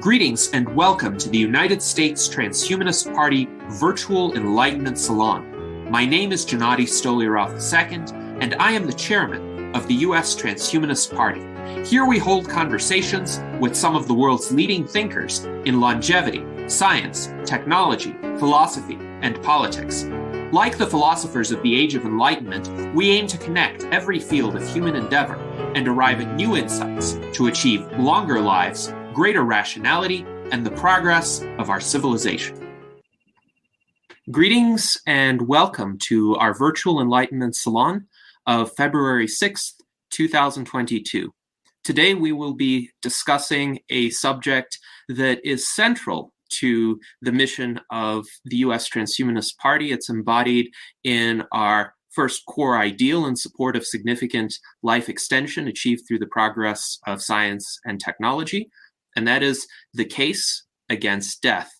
Greetings and welcome to the United States Transhumanist Party Virtual Enlightenment Salon. My name is Gennady Stoliarov II, and I am the chairman of the U.S. Transhumanist Party. Here we hold conversations with some of the world's leading thinkers in longevity, science, technology, philosophy, and politics. Like the philosophers of the Age of Enlightenment, we aim to connect every field of human endeavor and arrive at new insights to achieve longer lives, greater rationality, and the progress of our civilization. Greetings and welcome to our Virtual Enlightenment Salon of February 6th, 2022. Today we will be discussing a subject that is central to the mission of the U.S. Transhumanist Party. It's embodied in our first core ideal in support of significant life extension achieved through the progress of science and technology, and that is the case against death.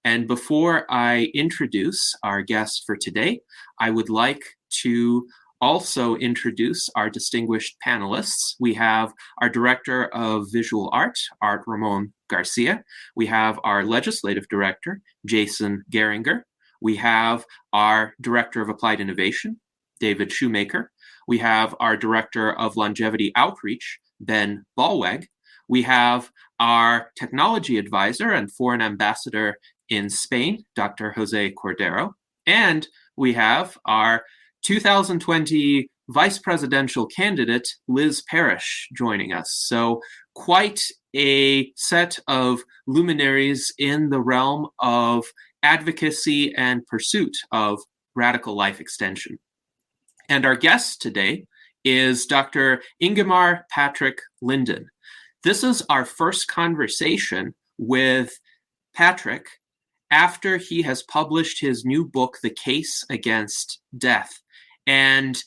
And before I introduce our guest for today, I would like to also introduce our distinguished panelists. We have our Director of Visual Art, Art Ramon Garcia. We have our Legislative Director, Jason Geringer. We have our Director of Applied Innovation, David Shoemaker. We have our Director of Longevity Outreach, Ben Ballweg. We have our Technology Advisor and Foreign Ambassador in Spain, Dr. Jose Cordero. And we have our 2020 Vice Presidential candidate, Liz Parrish, joining us. So quite a set of luminaries in the realm of advocacy and pursuit of radical life extension. And our guest today is Dr. Ingemar Patrick Linden. This is our first conversation with Patrick after he has published his new book, The Case Against Death. And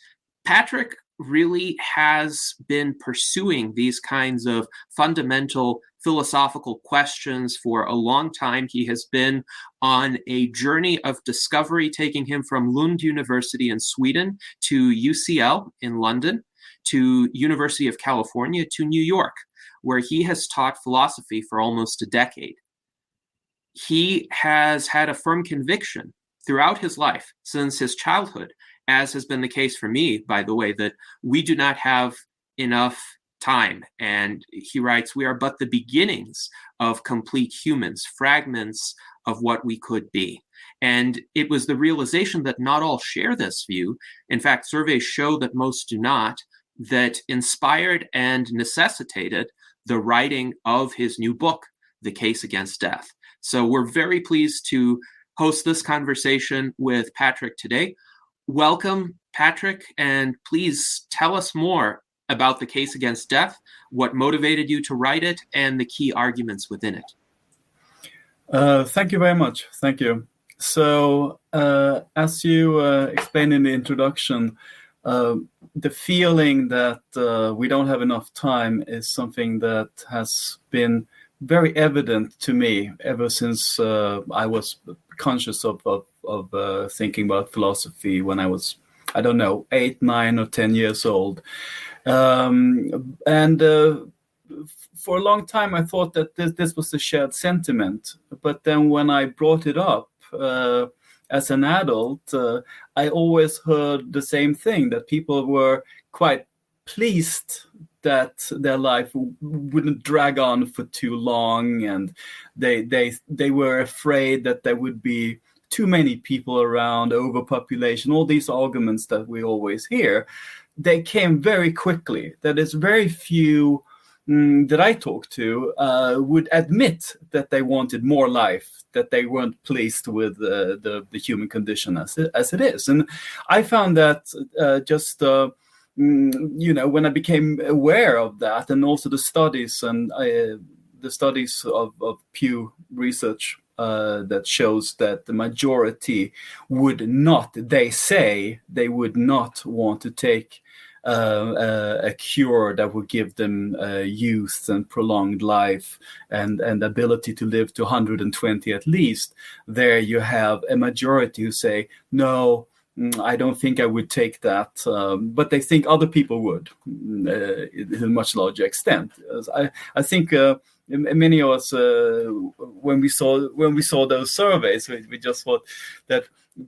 Patrick really has been pursuing these kinds of fundamental philosophical questions for a long time. He has been on a journey of discovery, taking him from Lund University in Sweden to UCL in London, to University of California, to New York, where he has taught philosophy for almost a decade. He has had a firm conviction throughout his life, since his childhood, as has been the case for me, by the way, that we do not have enough time. And he writes, we are but the beginnings of complete humans, fragments of what we could be. And it was the realization that not all share this view. In fact, surveys show that most do not, that inspired and necessitated the writing of his new book, The Case Against Death. So we're very pleased to host this conversation with Patrick today. Welcome, Patrick, and please tell us more about The Case Against Death, what motivated you to write it, and the key arguments within it. Thank you very much. Thank you. So, as you explained in the introduction, the feeling that we don't have enough time is something that has been very evident to me ever since I was conscious of thinking about philosophy when I was, 8, 9, or 10 years old. And for a long time, I thought that this was a shared sentiment. But then when I brought it up as an adult, I always heard the same thing, that people were quite pleased that their life wouldn't drag on for too long, and they were afraid that there would be too many people around, overpopulation, all these arguments that we always hear. They came very quickly. That is, very few that I talked to would admit that they wanted more life, that they weren't pleased with the human condition as it is. And I found that when I became aware of that, and also the studies of Pew Research that shows that the majority would not, they say they would not want to take a cure that would give them youth and prolonged life and ability to live to 120 at least. There you have a majority who say, no, I don't think I would take that, but they think other people would in a much larger extent. I think many of us, when we saw those surveys, we just thought that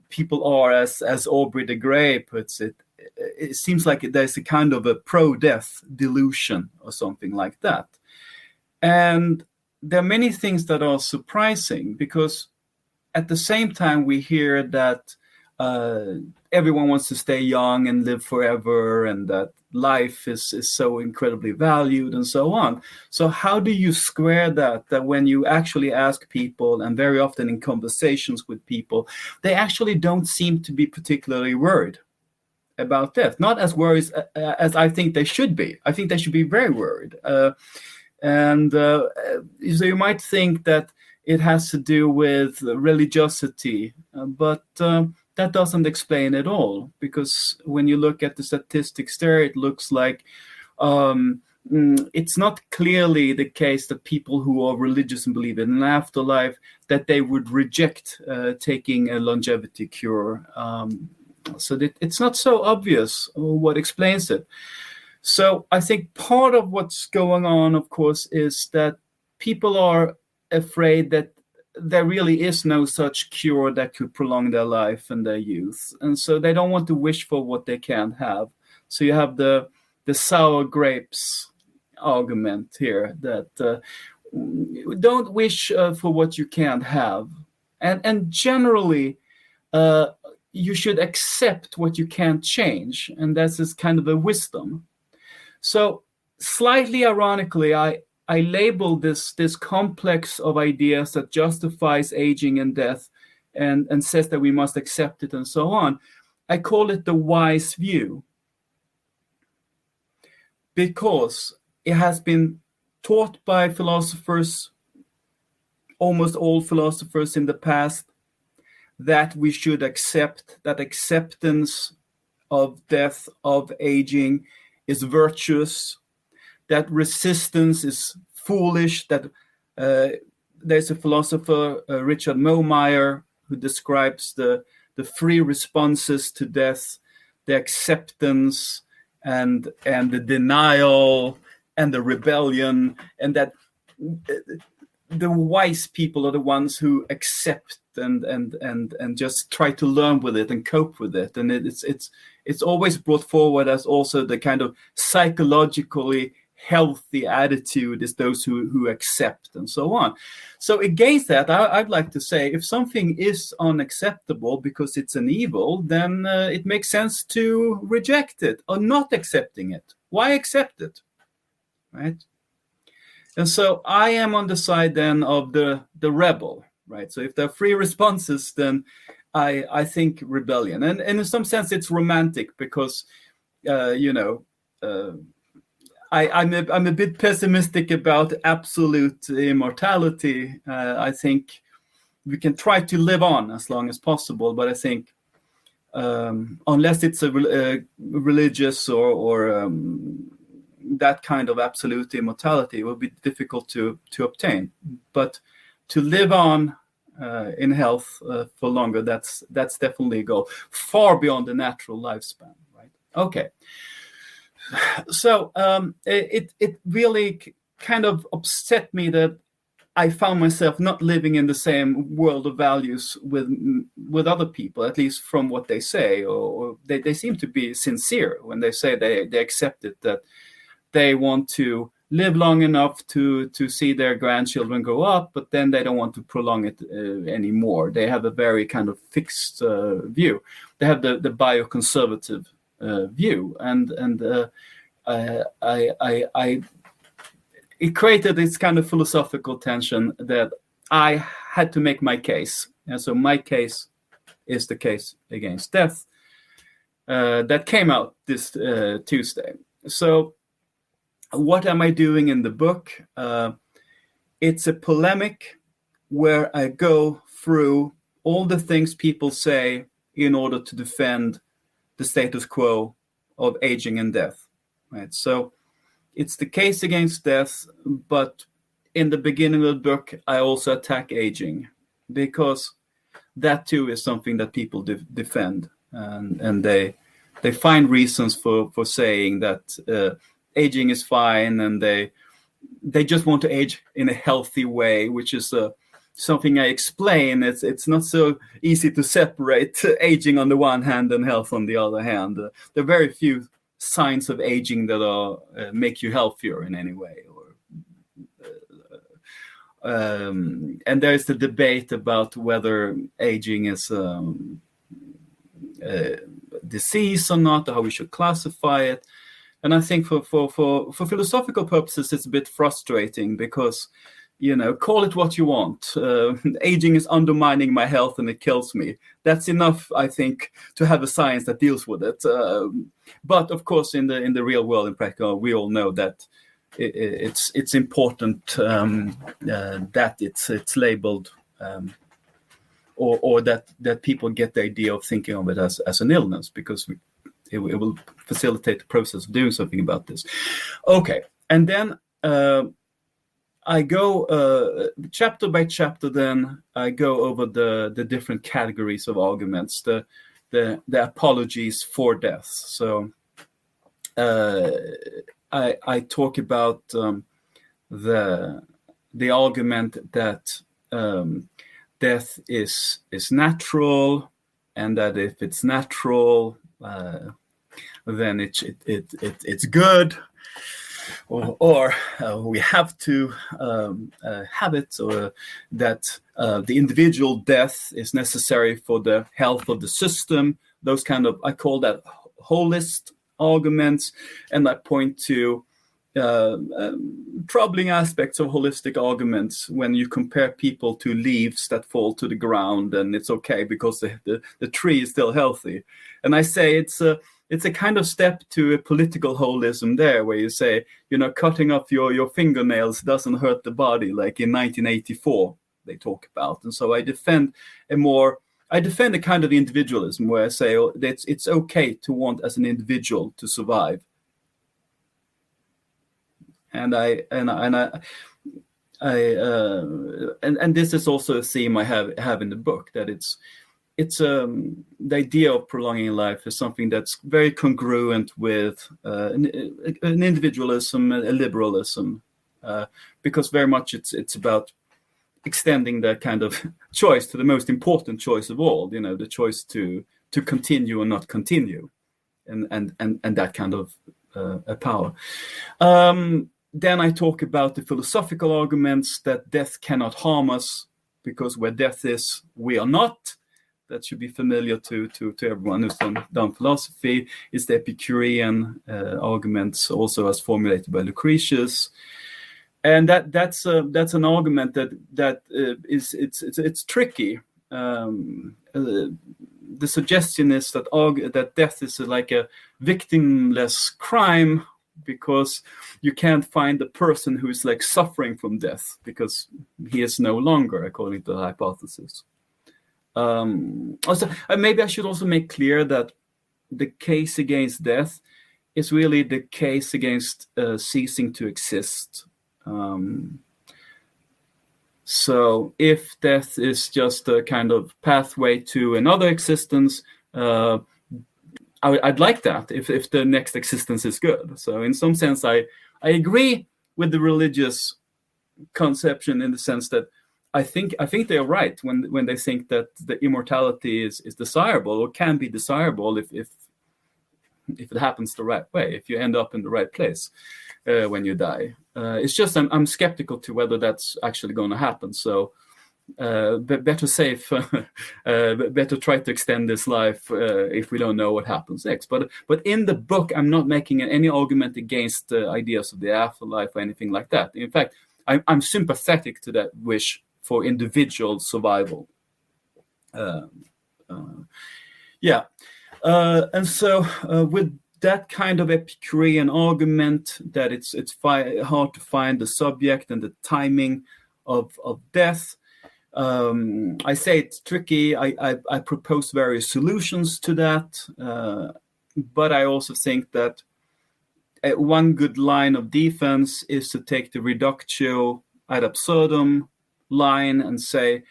people are, as Aubrey de Grey puts it, it seems like there's a kind of a pro-death delusion or something like that. And there are many things that are surprising, because at the same time we hear that everyone wants to stay young and live forever, and that life is so incredibly valued and so on. So how do you square that when you actually ask people, and very often in conversations with people, they actually don't seem to be particularly worried about death? Not as worried as I think they should be. I think they should be very worried. So you might think that it has to do with religiosity, but that doesn't explain it all, because when you look at the statistics there, it looks like it's not clearly the case that people who are religious and believe in an afterlife, that they would reject taking a longevity cure. So that it's not so obvious what explains it. So I think part of what's going on, of course, is that people are afraid that there really is no such cure that could prolong their life and their youth. And so they don't want to wish for what they can't have. So you have the sour grapes argument here, that don't wish for what you can't have. And generally, you should accept what you can't change. And that's this kind of a wisdom. So slightly ironically, I label this complex of ideas that justifies aging and death and says that we must accept it and so on. I call it the wise view, because it has been taught by philosophers, almost all philosophers in the past, that we should accept, that acceptance of death, of aging, is virtuous, that resistance is foolish, that there's a philosopher, Richard Momeyer, who describes the three responses to death: the acceptance and the denial and the rebellion, and that the wise people are the ones who accept and just try to learn with it and cope with it. And it's always brought forward as also the kind of psychologically healthy attitude is those who accept and so on. So against that, I'd like to say, if something is unacceptable because it's an evil, then it makes sense to reject it or not accepting it. Why accept it, right? And so I am on the side then of the rebel, right? So if there are three responses, then I think rebellion. And in some sense, it's romantic because, I'm a bit pessimistic about absolute immortality. I think we can try to live on as long as possible, but I think unless it's a religious or that kind of absolute immortality, it will be difficult to obtain. But to live on in health for longer, that's definitely a goal, far beyond the natural lifespan, right? Okay. So it really kind of upset me that I found myself not living in the same world of values with other people, at least from what they say, or they seem to be sincere when they say they accept it, that they want to live long enough to see their grandchildren grow up, but then they don't want to prolong it anymore. They have a very kind of fixed view. They have the bioconservative view, and it created this kind of philosophical tension that I had to make my case. And so my case is the case against death that came out this Tuesday. So what am I doing in the book? It's a polemic where I go through all the things people say in order to defend the status quo of aging and death, right? So it's the case against death, but in the beginning of the book, I also attack aging, because that too is something that people defend, and they find reasons for saying that aging is fine, and they they just want to age in a healthy way, which is something I explain. It's not so easy to separate aging on the one hand and health on the other hand. There are very few signs of aging that are make you healthier in any way. And there's the debate about whether aging is disease or not, or how we should classify it. And I think for philosophical purposes, it's a bit frustrating because, call it what you want. Aging is undermining my health and it kills me. That's enough, I think, to have a science that deals with it. But of course, in the real world, in practical, we all know that it's important that it's labeled. Or that people get the idea of thinking of it as an illness, because it will facilitate the process of doing something about this. Okay, and then I go chapter by chapter. Then I go over the different categories of arguments, the apologies for death. So I talk about the argument that death is natural, and that if it's natural, then it's good, or we have to have it, or that the individual death is necessary for the health of the system. Those kind of, I call that holist arguments, and I point to troubling aspects of holistic arguments when you compare people to leaves that fall to the ground, and it's okay because the tree is still healthy. And I say it's a kind of step to a political holism there, where you say, cutting off your fingernails doesn't hurt the body, like in 1984 they talk about. And so I defend a kind of individualism where I say that it's okay to want as an individual to survive. And this is also a theme I have in the book, that it's the idea of prolonging life is something that's very congruent with an individualism, a liberalism, because very much it's about extending that kind of choice to the most important choice of all, the choice to continue or not continue, and that kind of power. Then I talk about the philosophical arguments that death cannot harm us, because where death is, we are not. That should be familiar to everyone who's done philosophy. Is the Epicurean arguments, also as formulated by Lucretius, and that's an argument that is tricky. The suggestion is that death is like a victimless crime, because you can't find a person who is like suffering from death, because he is no longer, according to the hypothesis. Also, maybe I should also make clear that the case against death is really the case against ceasing to exist. So if death is just a kind of pathway to another existence, I'd like that if the next existence is good. So in some sense, I agree with the religious conception, in the sense that I think they are right when they think that the immortality is desirable, or can be desirable if it happens the right way, if you end up in the right place when you die. It's just I'm skeptical to whether that's actually going to happen. So better safe, better try to extend this life if we don't know what happens next. But in the book, I'm not making any argument against the ideas of the afterlife or anything like that. In fact, I'm sympathetic to that wish for individual survival. And so with that kind of Epicurean argument, that it's hard to find the subject and the timing of death, I say it's tricky. I propose various solutions to that, but I also think that one good line of defense is to take the reductio ad absurdum line and say,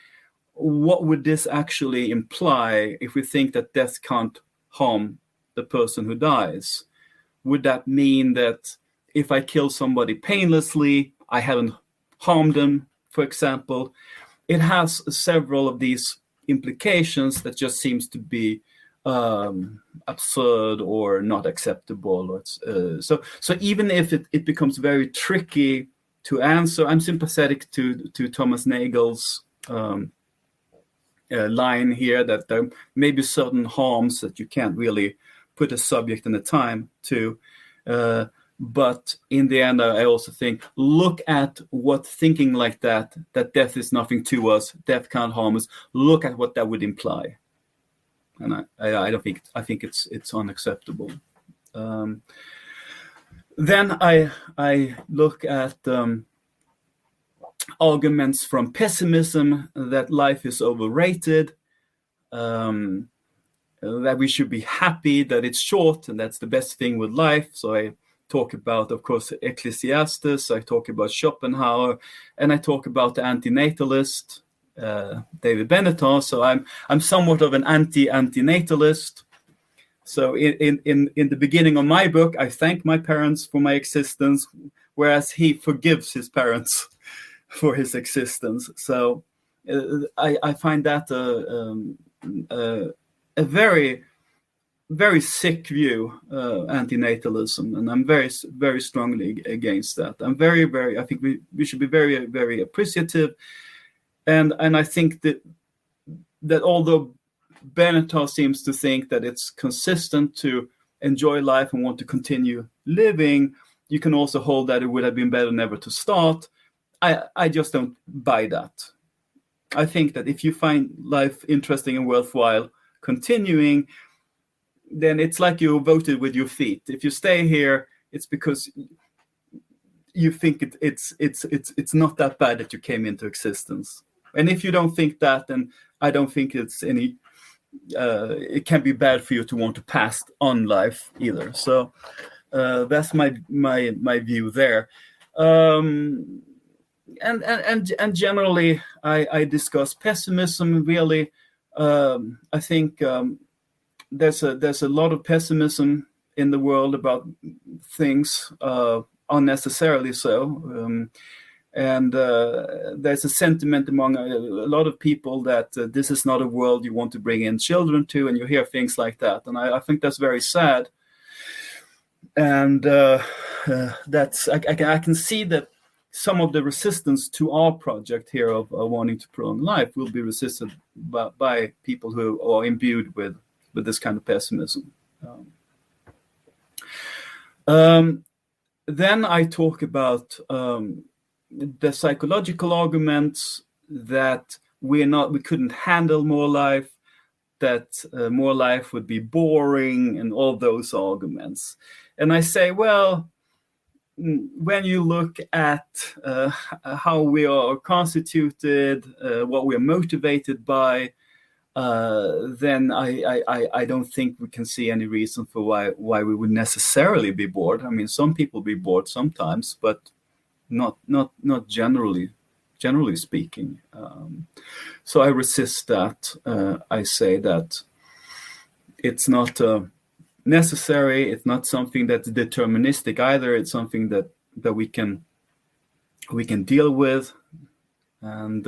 what would this actually imply if we think that death can't harm the person who dies? Would that mean that if I kill somebody painlessly, I haven't harmed them, for example. It has several of these implications that just seems to be absurd or not acceptable. So even if it becomes very tricky to answer, I'm sympathetic to Thomas Nagel's line here that there may be certain harms that you can't really put a subject and a time to. But in the end, I also think, look at what thinking like that death is nothing to us, death can't harm us, look at what that would imply. And I think it's unacceptable. Then I look at arguments from pessimism that life is overrated, that we should be happy that it's short and that's the best thing with life. So I talk about, of course, Ecclesiastes, I talk about Schopenhauer, and I talk about the antinatalist, David Benatar. So I'm somewhat of an antinatalist. So in the beginning of my book, I thank my parents for my existence, whereas he forgives his parents for his existence. So I find that a very, very sick view, antinatalism, and I'm very, very strongly against that. I'm very, very. I think we should be very, very appreciative, and I think that although Benatar seems to think that it's consistent to enjoy life and want to continue living, you can also hold that it would have been better never to start. I just don't buy that. I think that if you find life interesting and worthwhile continuing, then it's like you voted with your feet. If you stay here, it's because you think it's not that bad that you came into existence. And if you don't think that, then I don't think it's any. It can be bad for you to want to pass on life either. So that's my view there. And generally, I discuss pessimism. Really, I think there's a lot of pessimism in the world about things, unnecessarily so. And there's a sentiment among a lot of people that this is not a world you want to bring in children to, and you hear things like that. And I think that's very sad. And that's I can see that some of the resistance to our project here of wanting to prolong life will be resisted by people who are imbued with this kind of pessimism. Then I talk about the psychological arguments that we couldn't handle more life, that more life would be boring, and all those arguments. And I say, well, when you look at how we are constituted, what we are motivated by, then I don't think we can see any reason for why we would necessarily be bored. I mean, some people be bored sometimes, but not generally speaking. So I resist that. I say that it's not necessary. It's not something that's deterministic either. It's something that we can deal with, and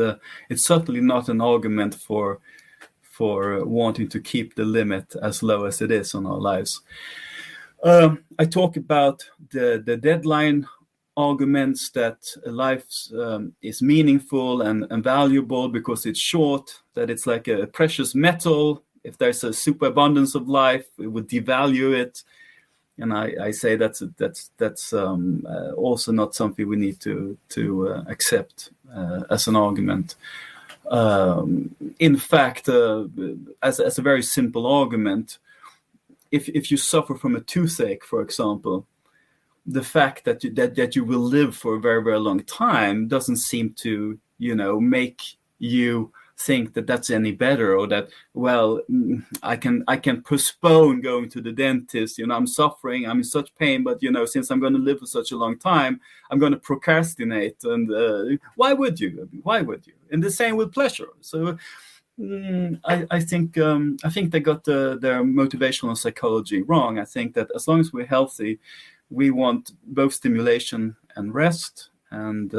it's certainly not an argument for wanting to keep the limit as low as it is on our lives. I talk about the deadline arguments that life is meaningful and valuable because it's short, that it's like a precious metal. If there's a superabundance of life, it would devalue it. And I say that's also not something we need to accept as an argument. In fact, as a very simple argument, if you suffer from a toothache, for example, the fact that you will live for a very, very long time doesn't seem to, make you think that that's any better, or that, well, I can postpone going to the dentist. I'm suffering, I'm in such pain, but since I'm going to live for such a long time, I'm going to procrastinate. And why would you? And the same with pleasure. So I think they got their motivational psychology wrong. I think that as long as we're healthy, we want both stimulation and rest, and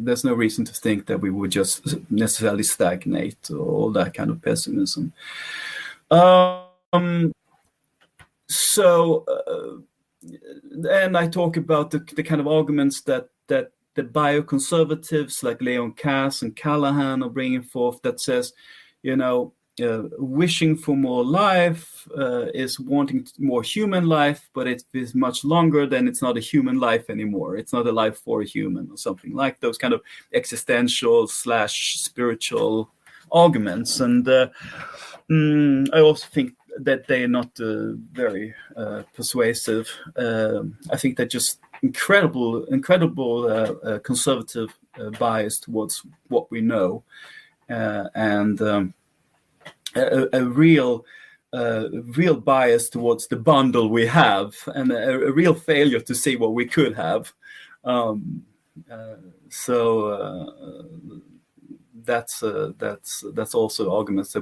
there's no reason to think that we would just necessarily stagnate or all that kind of pessimism. And I talk about the kind of arguments that the bioconservatives like Leon Kass and Callahan are bringing forth, that says, wishing for more life is wanting more human life, but it is much longer, then it's not a human life anymore. It's not a life for a human, or something like those kind of existential / spiritual arguments. And I also think that they are not very persuasive. I think they're just incredible conservative bias towards what we know, and a real bias towards the bundle we have, and a real failure to see what we could have. That's also arguments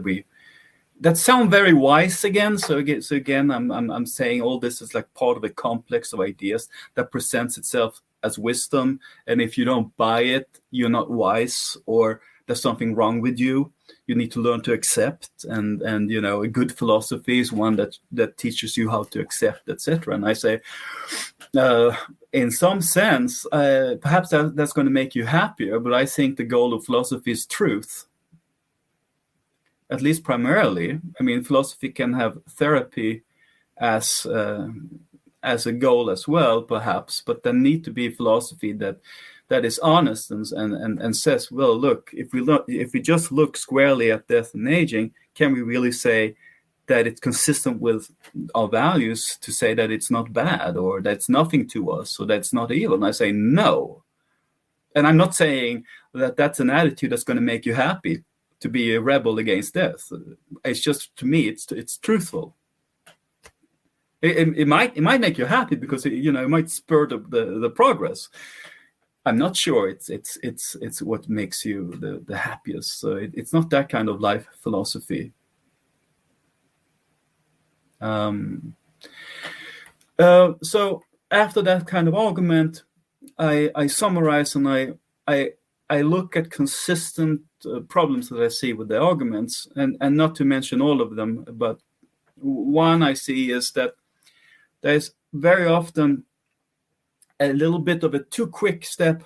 that sound very wise again. So again, I'm saying all this is like part of a complex of ideas that presents itself as wisdom, and if you don't buy it, you're not wise, or there's something wrong with you. You need to learn to accept, and a good philosophy is one that teaches you how to accept, etc. And I say, in some sense, perhaps that's going to make you happier, but I think the goal of philosophy is truth. At least primarily. I mean, philosophy can have therapy as a goal as well, perhaps, but there need to be philosophy that is honest and says, well, look, if we just look squarely at death and aging, can we really say that it's consistent with our values to say that it's not bad, or that's nothing to us, or that's not evil? And I say no. And I'm not saying that that's an attitude that's going to make you happy, to be a rebel against death. It's just, to me, it's truthful. It might make you happy because it might spur the progress. I'm not sure it's what makes you the happiest. So it's not that kind of life philosophy. So after that kind of argument, I summarize, and I look at consistent problems that I see with the arguments, and not to mention all of them, but one I see is that there's very often a little bit of a too quick step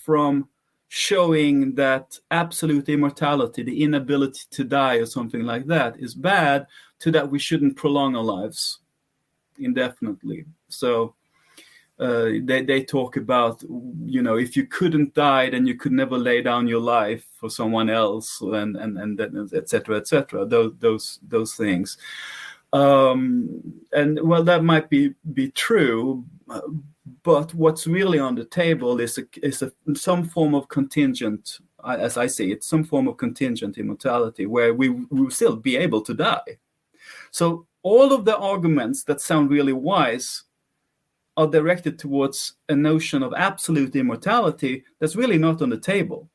from showing that absolute immortality, the inability to die or something like that, is bad, to that we shouldn't prolong our lives indefinitely. So they talk about, if you couldn't die, then you could never lay down your life for someone else, and et cetera, et cetera. Those things. And well, that might be true, but what's really on the table is some form of contingent, as I see it, some form of contingent immortality, where we will still be able to die. So all of the arguments that sound really wise are directed towards a notion of absolute immortality that's really not on the table.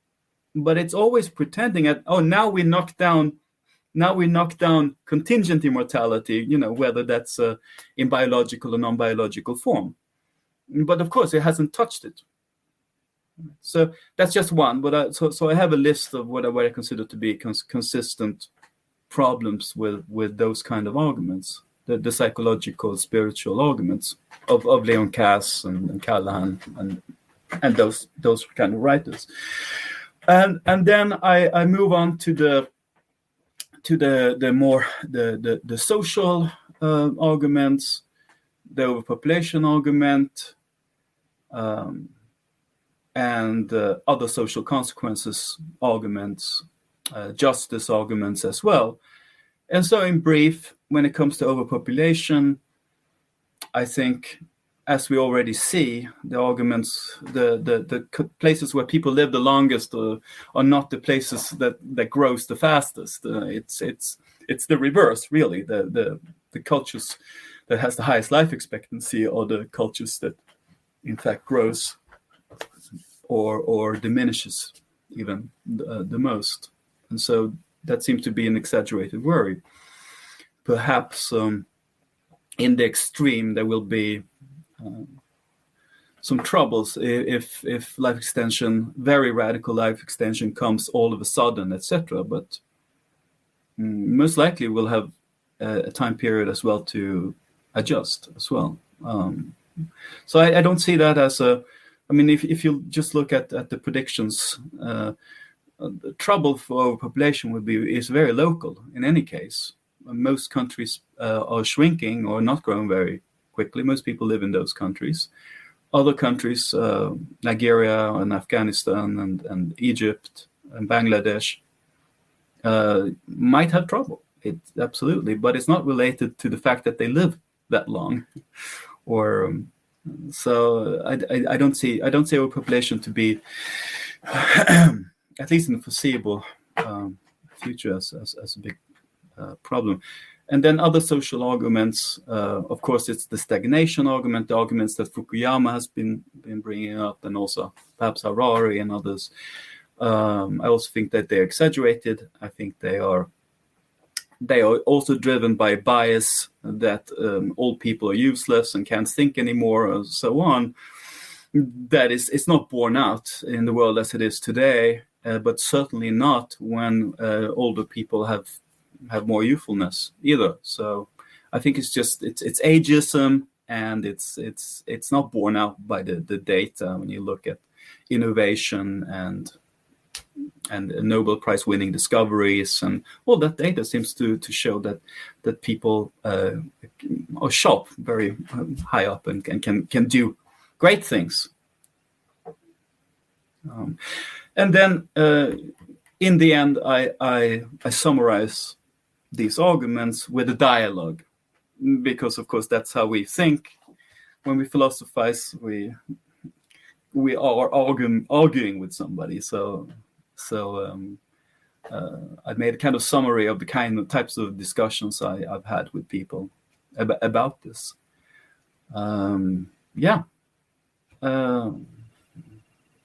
But it's always pretending at, now we knock down contingent immortality, whether that's in biological or non-biological form. But of course, it hasn't touched it. So that's just one. But so I have a list of what I consider to be consistent problems with those kind of arguments, the psychological, spiritual arguments of Leon Kass and Callahan and those kind of writers. And then I move on to the more the social arguments, the overpopulation argument, and other social consequences arguments, justice arguments as well. And so in brief, when it comes to overpopulation, I think, as we already see, the arguments, the places where people live the longest are not the places that grows the fastest. It's the reverse, really. The cultures that has the highest life expectancy are the cultures that, in fact, grows or diminishes even the most. And so that seems to be an exaggerated worry. Perhaps in the extreme, there will be some troubles if life extension, very radical life extension, comes all of a sudden, etc. But most likely we'll have a time period as well to adjust as well. So I don't see that as a. I mean, if you just look at the predictions, the trouble for overpopulation is very local in any case. Most countries are shrinking or not growing very quickly. Most people live in those countries. Other countries, Nigeria and Afghanistan and Egypt and Bangladesh, might have trouble. Absolutely, but it's not related to the fact that they live that long, or so. I don't see overpopulation to be, at least in the foreseeable future, as a big problem. And then other social arguments, of course, it's the stagnation argument, the arguments that Fukuyama has been bringing up, and also perhaps Harari and others. I also think that they're exaggerated. I think they are also driven by bias that old people are useless and can't think anymore, and so on. That it's not borne out in the world as it is today, but certainly not when older people have more youthfulness either. So I think it's ageism, and it's not borne out by the data when you look at innovation and Nobel Prize winning discoveries, and all that data seems to show that people are sharp, very high up, and can do great things. And then in the end, I summarize these arguments with a dialogue, because of course that's how we think. When we philosophize, we are arguing with somebody. So I made a kind of summary of the types of discussions I've had with people about this. Yeah. All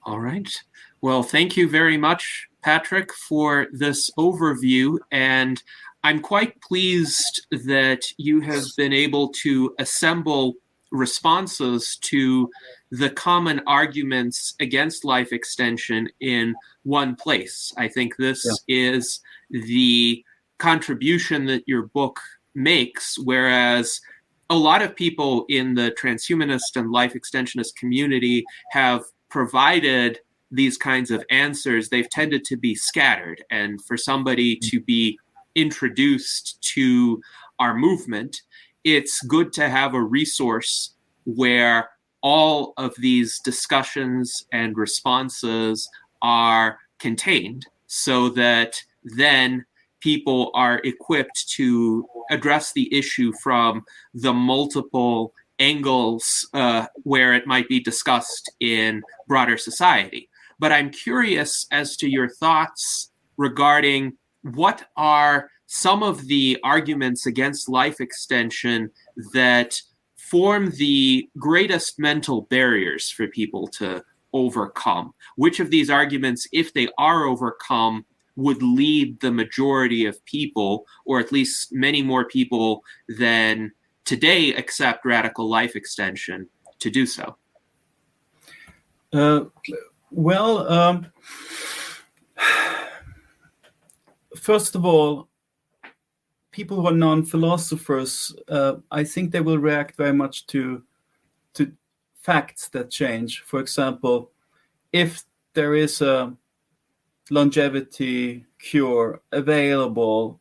right. Well, thank you very much, Patrick, for this overview. And I'm quite pleased that you have been able to assemble responses to the common arguments against life extension in one place. I think this is the contribution that your book makes, whereas a lot of people in the transhumanist and life extensionist community have provided these kinds of answers. They've tended to be scattered, and for somebody to be introduced to our movement, it's good to have a resource where all of these discussions and responses are contained, so that then people are equipped to address the issue from the multiple angles where it might be discussed in broader society. But I'm curious as to your thoughts regarding what are some of the arguments against life extension that form the greatest mental barriers for people to overcome? Which of these arguments, if they are overcome, would lead the majority of people, or at least many more people than today accept radical life extension, to do so? First of all, people who are non-philosophers, I think they will react very much to facts that change. For example, if there is a longevity cure available,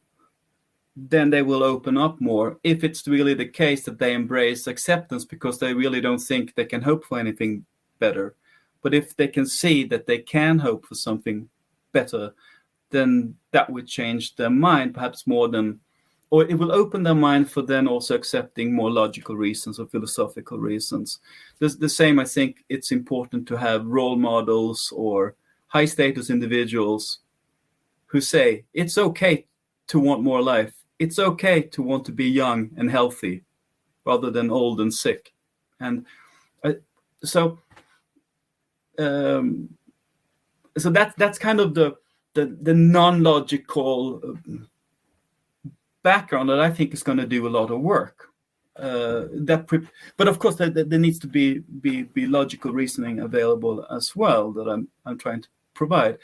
then they will open up more. If it's really the case that they embrace acceptance because they really don't think they can hope for anything better. But if they can see that they can hope for something better, then that would change their mind, perhaps more than, or it will open their mind for then also accepting more logical reasons or philosophical reasons. The same, I think it's important to have role models or high status individuals who say, it's okay to want more life. It's okay to want to be young and healthy rather than old and sick. And so that's kind of the non-logical background that I think is going to do a lot of work. but of course, there needs to be logical reasoning available as well that I'm trying to provide.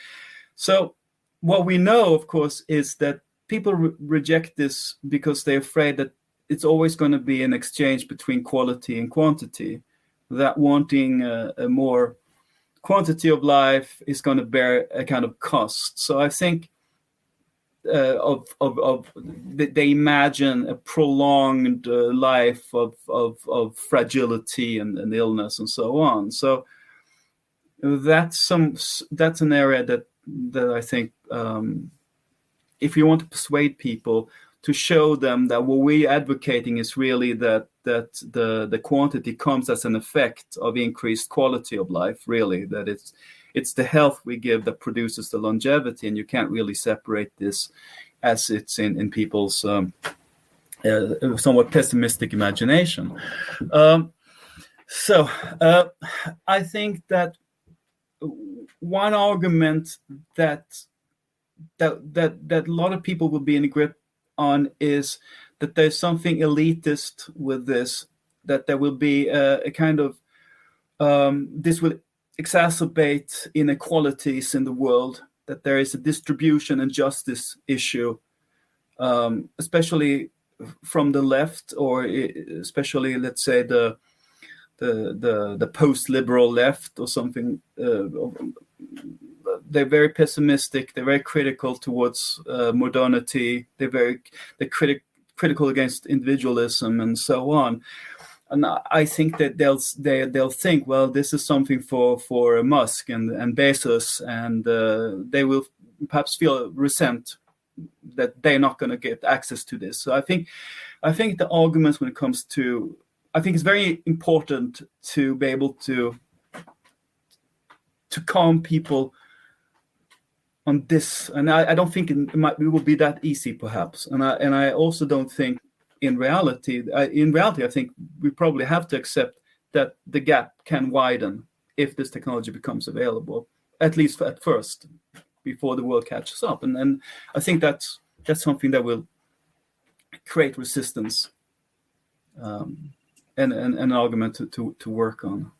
So what we know, of course, is that people reject this because they're afraid that it's always going to be an exchange between quality and quantity. That wanting a more quantity of life is going to bear a kind of cost. So I think they imagine a prolonged life of fragility and illness and so on. So that's an area that I think if you want to persuade people, to show them that what we're advocating is really that the quantity comes as an effect of increased quality of life, really, that it's the health we give that produces the longevity, and you can't really separate this as it's in people's somewhat pessimistic imagination. So I think that one argument that a lot of people will be in a grip on is that there's something elitist with this, that there will be a kind of this will exacerbate inequalities in the world, that there is a distribution and justice issue, especially from the left, or especially, let's say, the post-liberal left or something. They're very pessimistic. They're very critical towards modernity. They're critical against individualism and so on. And I think that they'll think, well, this is something for Musk and Bezos, and they will perhaps feel resent that they're not going to get access to this. So I think the arguments when it comes to, I think it's very important to be able to calm people on this, and I don't think it will be that easy, perhaps. And I also don't think in reality, I think we probably have to accept that the gap can widen if this technology becomes available, at least at first, before the world catches up. And I think that's something that will create resistance and an argument to work on.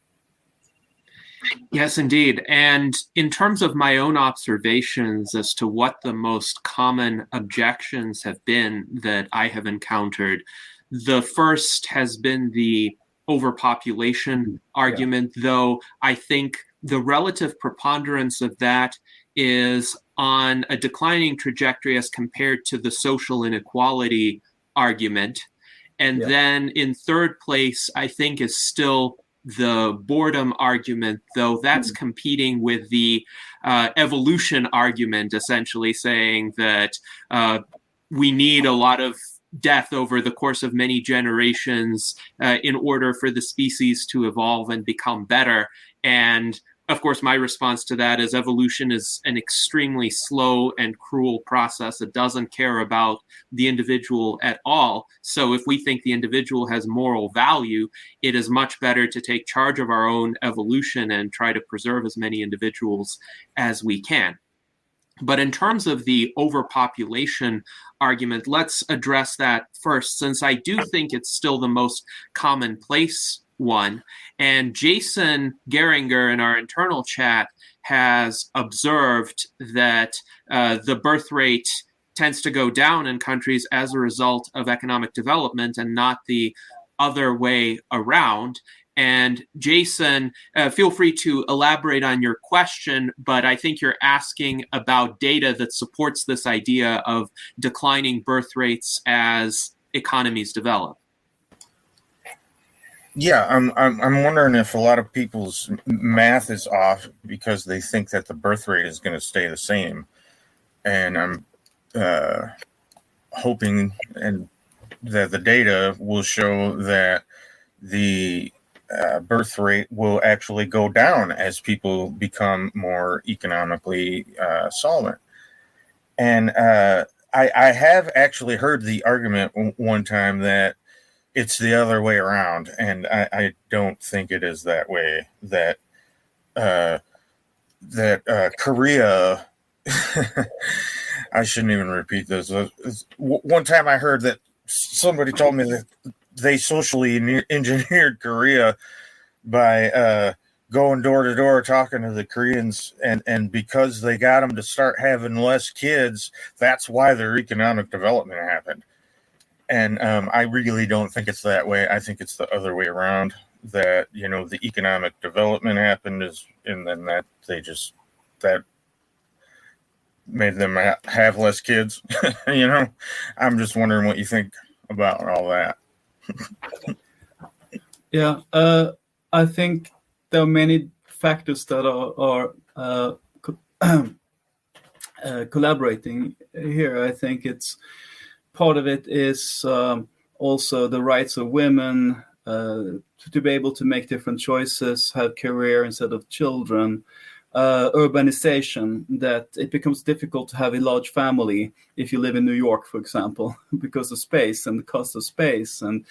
Yes, indeed. And in terms of my own observations as to what the most common objections have been that I have encountered, the first has been the overpopulation argument, though I think the relative preponderance of that is on a declining trajectory as compared to the social inequality argument. And then in third place, I think, is still the boredom argument, though that's competing with the evolution argument, essentially saying that we need a lot of death over the course of many generations in order for the species to evolve and become better. And of course, my response to that is evolution is an extremely slow and cruel process. It doesn't care about the individual at all. So if we think the individual has moral value, it is much better to take charge of our own evolution and try to preserve as many individuals as we can. But in terms of the overpopulation argument, let's address that first, since I do think it's still the most commonplace one. And Jason Geringer in our internal chat has observed that the birth rate tends to go down in countries as a result of economic development and not the other way around. And Jason, feel free to elaborate on your question, but I think you're asking about data that supports this idea of declining birth rates as economies develop. Yeah, I'm wondering if a lot of people's math is off because they think that the birth rate is going to stay the same, and I'm hoping and that the data will show that the birth rate will actually go down as people become more economically solvent. And I have actually heard the argument one time that it's the other way around, and I don't think it is that way. That Korea, I shouldn't even repeat this. One time I heard that somebody told me that they socially engineered Korea by going door to door talking to the Koreans, and because they got them to start having less kids, that's why their economic development happened. And I really don't think it's that way. I think it's the other way around, that, you know, the economic development happened and then that made them have less kids. You know, I'm just wondering what you think about all that. Yeah, I think there are many factors that are collaborating here. I think it's part of it is also the rights of women to be able to make different choices, have career instead of children. Urbanization, that it becomes difficult to have a large family if you live in New York, for example, because of space and the cost of space and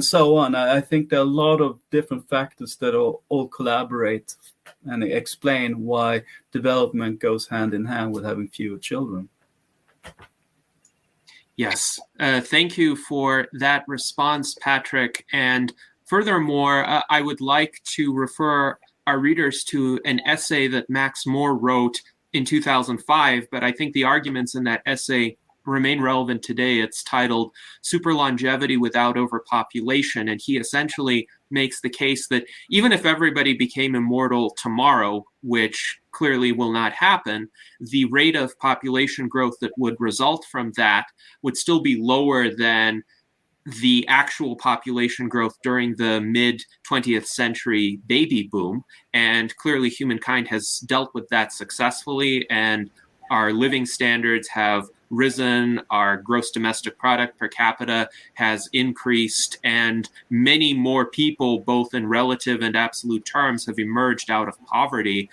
so on. I think there are a lot of different factors that all collaborate and explain why development goes hand in hand with having fewer children. Yes, thank you for that response, Patrick. And furthermore, I would like to refer our readers to an essay that Max Moore wrote in 2005, but I think the arguments in that essay remain relevant today. It's titled Super Longevity Without Overpopulation, and he essentially makes the case that even if everybody became immortal tomorrow, which clearly will not happen, the rate of population growth that would result from that would still be lower than the actual population growth during the mid-20th century baby boom. And clearly humankind has dealt with that successfully, and our living standards have risen, our gross domestic product per capita has increased, and many more people, both in relative and absolute terms, have emerged out of poverty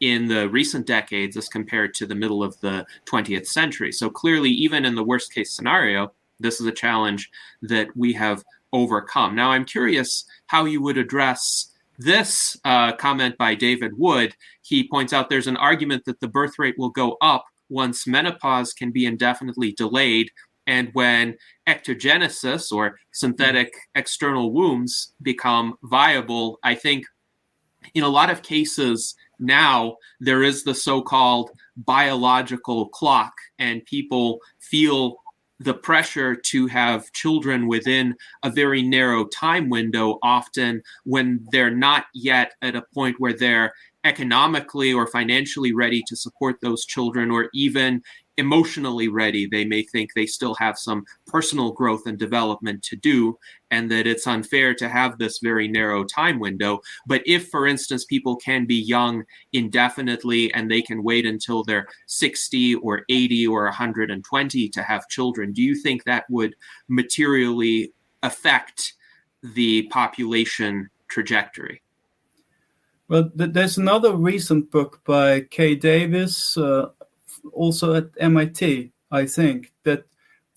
in the recent decades as compared to the middle of the 20th century. So clearly, even in the worst case scenario, this is a challenge that we have overcome. Now, I'm curious how you would address this comment by David Wood. He points out there's an argument that the birth rate will go up once menopause can be indefinitely delayed, and when ectogenesis, or synthetic external wombs, become viable. I think in a lot of cases now, there is the so-called biological clock, and people feel the pressure to have children within a very narrow time window, often when they're not yet at a point where they're economically or financially ready to support those children, or even emotionally ready. They may think they still have some personal growth and development to do, and that it's unfair to have this very narrow time window. But if, for instance, people can be young indefinitely and they can wait until they're 60 or 80 or 120 to have children, do you think that would materially affect the population trajectory? Well, there's another recent book by Kay Davis, also at MIT, I think, that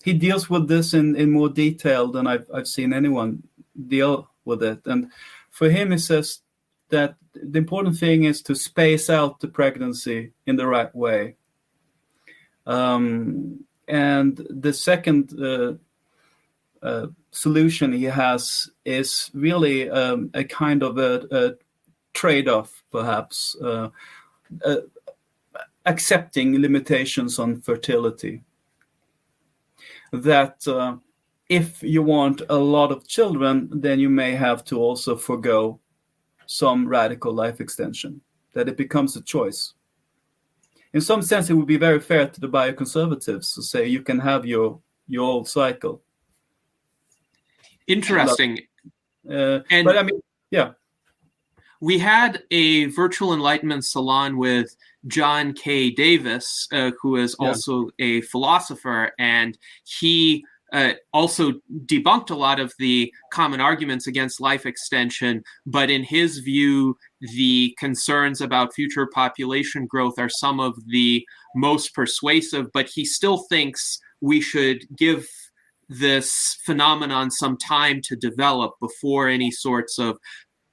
he deals with this in more detail than I've seen anyone deal with it. And for him, he says that the important thing is to space out the pregnancy in the right way. And the second solution he has is really a kind of a trade-off, perhaps, accepting limitations on fertility. That if you want a lot of children, then you may have to also forgo some radical life extension, that it becomes a choice. In some sense, it would be very fair to the bioconservatives to say you can have your old cycle. Interesting. But I mean, yeah. We had a virtual enlightenment salon with John K. Davis, who is also a philosopher, and he also debunked a lot of the common arguments against life extension. But in his view, the concerns about future population growth are some of the most persuasive, but he still thinks we should give this phenomenon some time to develop before any sorts of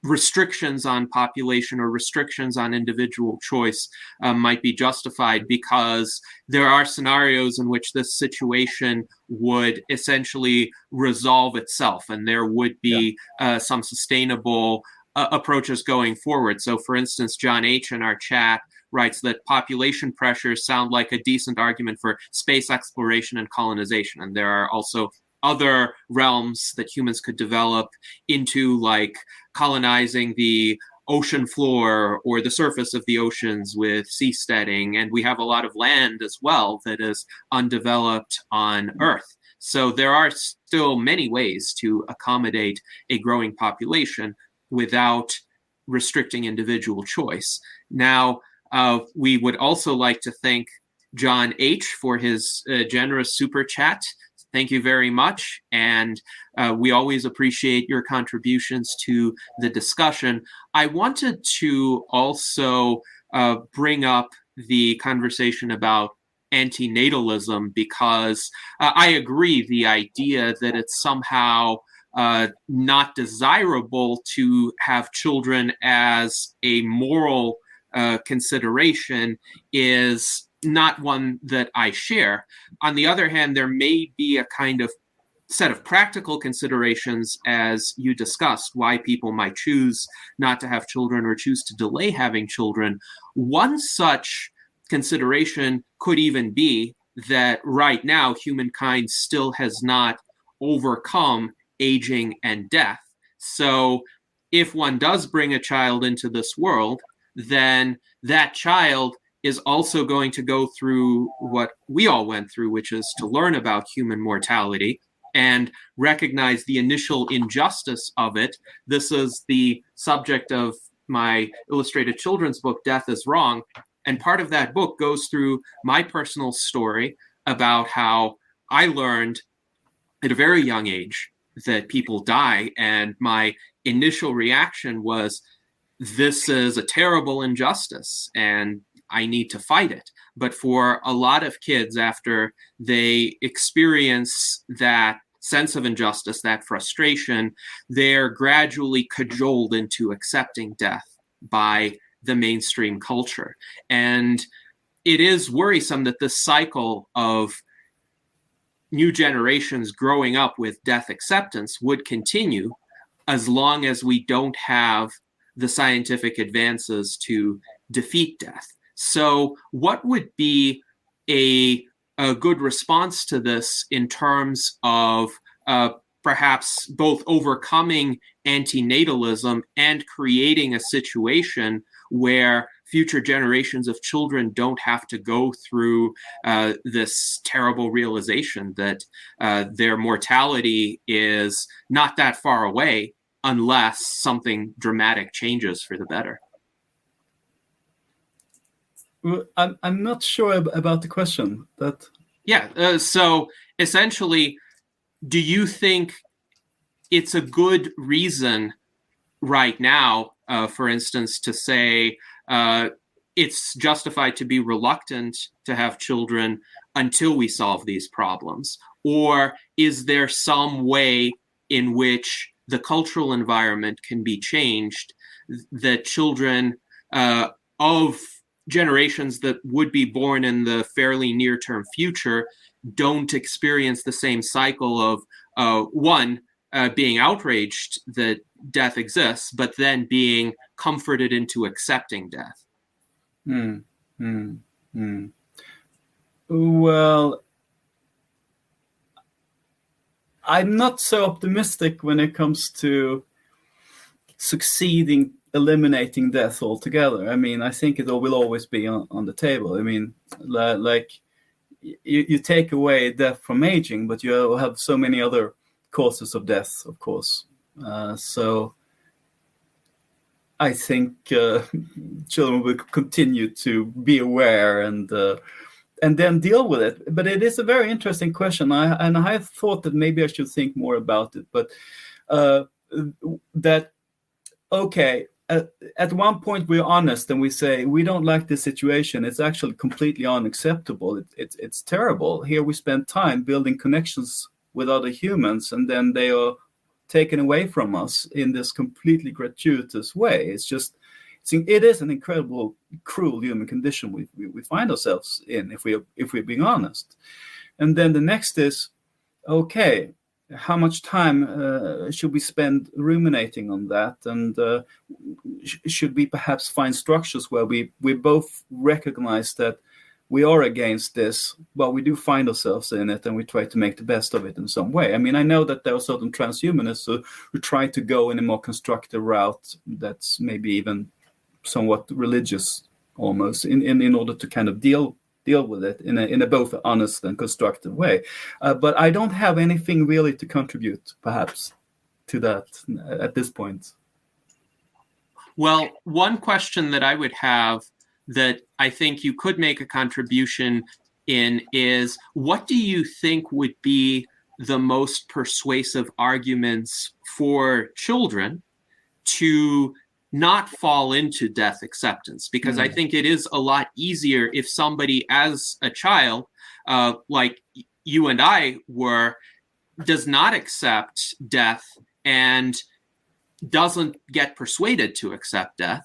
restrictions on population or restrictions on individual choice might be justified, because there are scenarios in which this situation would essentially resolve itself, and there would be some sustainable approaches going forward. So, for instance, John H. in our chat writes that population pressures sound like a decent argument for space exploration and colonization, and there are also other realms that humans could develop into, like colonizing the ocean floor or the surface of the oceans with seasteading. And we have a lot of land as well that is undeveloped on Earth. So there are still many ways to accommodate a growing population without restricting individual choice. Now, we would also like to thank John H. for his generous super chat. Thank you very much. And we always appreciate your contributions to the discussion. I wanted to also bring up the conversation about antinatalism, because I agree the idea that it's somehow not desirable to have children as a moral consideration is not one that I share. On the other hand, there may be a kind of set of practical considerations, as you discussed, why people might choose not to have children or choose to delay having children. One such consideration could even be that right now humankind still has not overcome aging and death. So if one does bring a child into this world, then that child is also going to go through what we all went through, which is to learn about human mortality and recognize the initial injustice of it. This is the subject of my illustrated children's book, Death is Wrong. And part of that book goes through my personal story about how I learned at a very young age that people die. And my initial reaction was, this is a terrible injustice and I need to fight it. But for a lot of kids, after they experience that sense of injustice, that frustration, they're gradually cajoled into accepting death by the mainstream culture. And it is worrisome that this cycle of new generations growing up with death acceptance would continue as long as we don't have the scientific advances to defeat death. So what would be a good response to this in terms of perhaps both overcoming antinatalism and creating a situation where future generations of children don't have to go through this terrible realization that their mortality is not that far away unless something dramatic changes for the better? Well, I'm not sure about the question. So essentially, do you think it's a good reason right now, for instance, to say it's justified to be reluctant to have children until we solve these problems? Or is there some way in which the cultural environment can be changed that children of generations that would be born in the fairly near-term future don't experience the same cycle of being outraged that death exists, but then being comforted into accepting death? Well, I'm not so optimistic when it comes to succeeding eliminating death altogether. I mean, I think it will always be on the table. I mean, like you take away death from aging, but you have so many other causes of death, of course. So I think children will continue to be aware and then deal with it. But it is a very interesting question. I have thought that maybe I should think more about it. But at one point we're honest and we say we don't like this situation. It's actually completely unacceptable. It's terrible. Here we spend time building connections with other humans, and then they are taken away from us in this completely gratuitous way. It is an incredible, cruel human condition we find ourselves in, if we're being honest. And then the next is, okay, how much time should we spend ruminating on that? And should we perhaps find structures where we both recognize that we are against this, but we do find ourselves in it, and we try to make the best of it in some way? I mean, I know that there are certain transhumanists who try to go in a more constructive route that's maybe even somewhat religious almost, in order to kind of deal with it in a both honest and constructive way. But I don't have anything really to contribute, perhaps, to that at this point. Well, one question that I would have that I think you could make a contribution in is, what do you think would be the most persuasive arguments for children to not fall into death acceptance? Because I think it is a lot easier if somebody, as a child, like you and I were, does not accept death and doesn't get persuaded to accept death,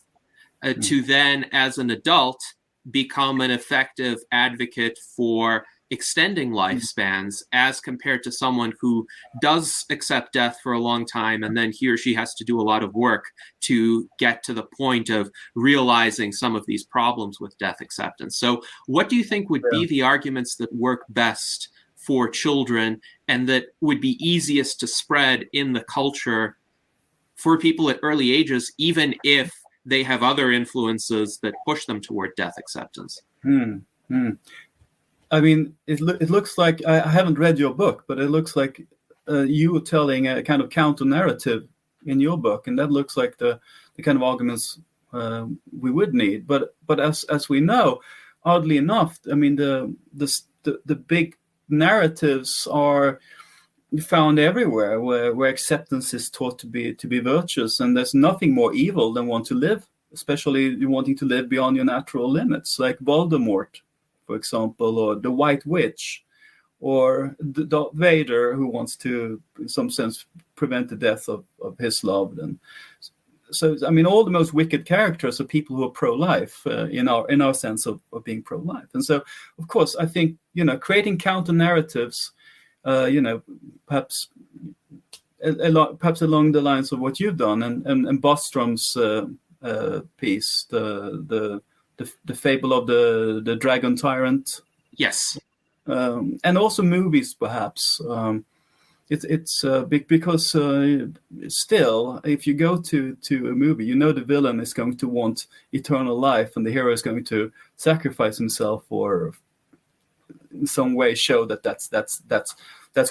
to then, as an adult, become an effective advocate for extending lifespans, as compared to someone who does accept death for a long time, and then he or she has to do a lot of work to get to the point of realizing some of these problems with death acceptance. So what do you think would be the arguments that work best for children and that would be easiest to spread in the culture for people at early ages, even if they have other influences that push them toward death acceptance? I mean, it looks like, I haven't read your book, but it looks like you telling a kind of counter narrative in your book, and that looks like the kind of arguments we would need. But as we know, oddly enough, I mean, the big narratives are found everywhere, where acceptance is taught to be virtuous, and there's nothing more evil than want to live, especially you wanting to live beyond your natural limits, like Voldemort, for example, or the White Witch, or the Darth Vader, who wants to, in some sense, prevent the death of his loved. And so, I mean, all the most wicked characters are people who are pro-life, in our sense of being pro-life. And so, of course, I think, creating counter narratives, perhaps along the lines of what you've done, and Bostrom's piece, the fable of the dragon tyrant. Yes. And also movies, perhaps. It's big because still, if you go to a movie, the villain is going to want eternal life, and the hero is going to sacrifice himself, or in some way show that's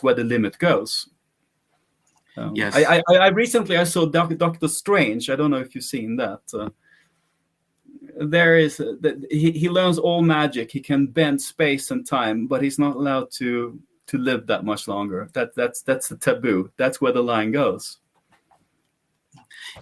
where the limit goes. Yes. I recently saw Doctor Strange. I don't know if you've seen that. There is he learns all magic. He can bend space and time, but he's not allowed to live that much longer. That's the taboo. That's where the line goes.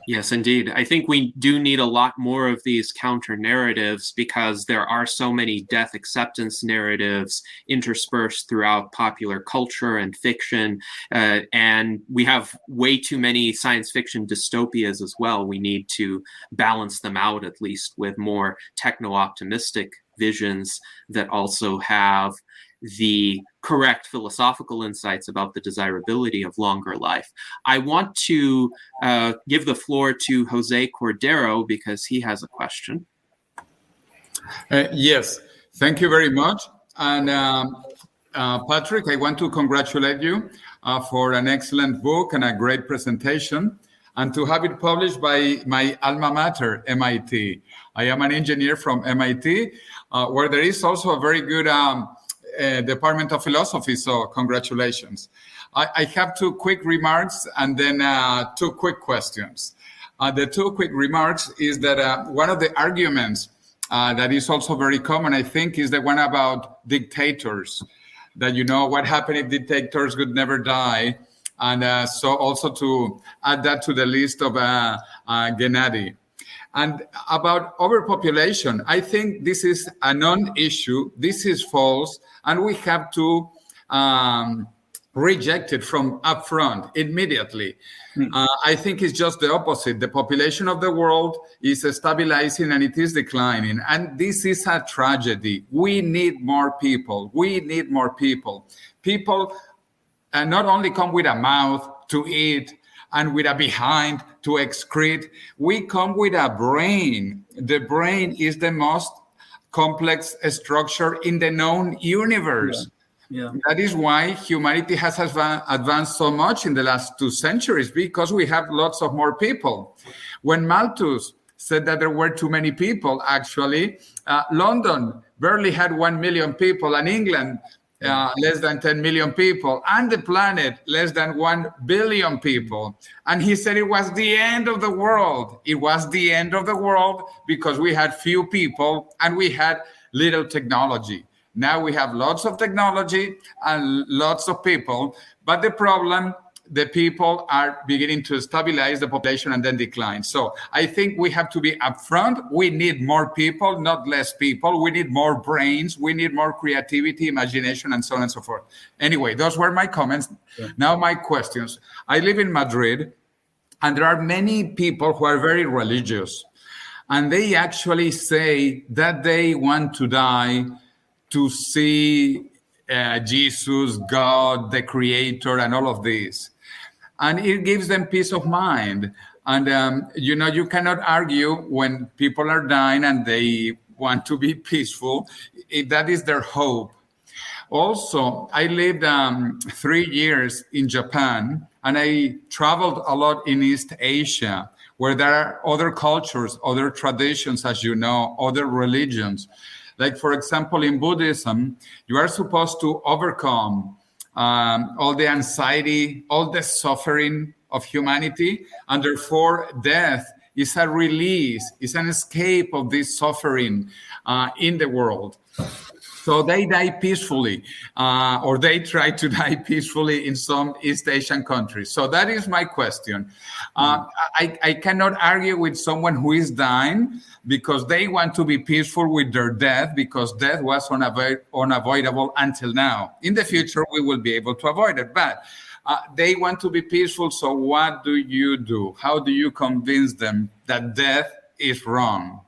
Yes, indeed. I think we do need a lot more of these counter narratives, because there are so many death acceptance narratives interspersed throughout popular culture and fiction. And we have way too many science fiction dystopias as well. We need to balance them out, at least, with more techno-optimistic visions that also have the correct philosophical insights about the desirability of longer life. I want to give the floor to Jose Cordero, because he has a question. Yes, thank you very much. And Patrick, I want to congratulate you for an excellent book and a great presentation, and to have it published by my alma mater, MIT. I am an engineer from MIT, where there is also a very good Department of Philosophy, so congratulations. I have two quick remarks and then two quick questions. The two quick remarks is that one of the arguments that is also very common, I think, is the one about dictators, that what happened if dictators could never die, and so also to add that to the list of Gennady. And about overpopulation, I think this is a non-issue. This is false, and we have to rejected from upfront immediately. I think it's just the opposite. The population of the world is stabilizing and it is declining. And this is a tragedy. We need more people. We need more people. People not only come with a mouth to eat and with a behind to excrete, we come with a brain. The brain is the most complex structure in the known universe. Yeah. That is why humanity has advanced so much in the last 2 centuries, because we have lots of more people. When Malthus said that there were too many people, actually, London barely had 1 million people, and England less than 10 million people, and the planet less than 1 billion people. And he said it was the end of the world. It was the end of the world because we had few people and we had little technology. Now we have lots of technology and lots of people, but the problem, the people are beginning to stabilize the population and then decline. So I think we have to be upfront. We need more people, not less people. We need more brains. We need more creativity, imagination, and so on and so forth. Anyway, those were my comments. Yeah. Now my questions. I live in Madrid, and there are many people who are very religious, and they actually say that they want to die to see Jesus, God, the Creator, and all of this. And it gives them peace of mind. And, you cannot argue when people are dying and they want to be peaceful. That is their hope. Also, I lived 3 years in Japan, and I traveled a lot in East Asia, where there are other cultures, other traditions, as you know, other religions. Like, for example, in Buddhism, you are supposed to overcome all the anxiety, all the suffering of humanity, and therefore death is a release, is an escape of this suffering in the world. So they die peacefully, or they try to die peacefully in some East Asian countries. So that is my question. I cannot argue with someone who is dying because they want to be peaceful with their death, because death was unavoidable until now. In the future, we will be able to avoid it, but they want to be peaceful. So what do you do? How do you convince them that death is wrong?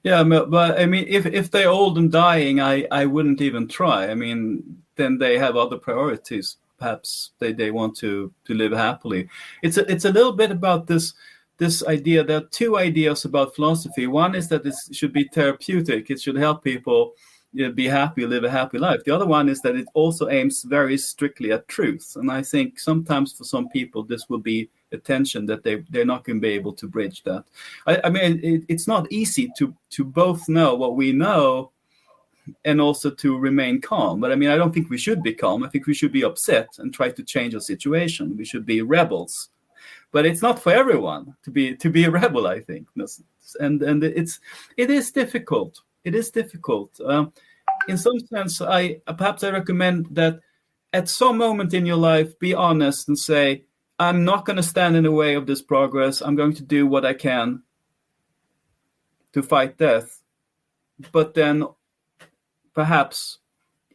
Yeah, but I mean, if they're old and dying, I wouldn't even try. I mean, then they have other priorities. Perhaps they want to live happily. It's a little bit about this idea. There are two ideas about philosophy. One is that it should be therapeutic. It should help people be happy, live a happy life. The other one is that it also aims very strictly at truth. And I think sometimes for some people, this will be a tension that they're not going to be able to bridge that. I mean, it's not easy to both know what we know and also to remain calm. But I mean, I don't think we should be calm. I think we should be upset and try to change the situation. We should be rebels. But it's not for everyone to be a rebel, I think. And it is difficult. It is difficult. In some sense, I recommend that at some moment in your life, be honest and say, I'm not going to stand in the way of this progress. I'm going to do what I can to fight death. But then perhaps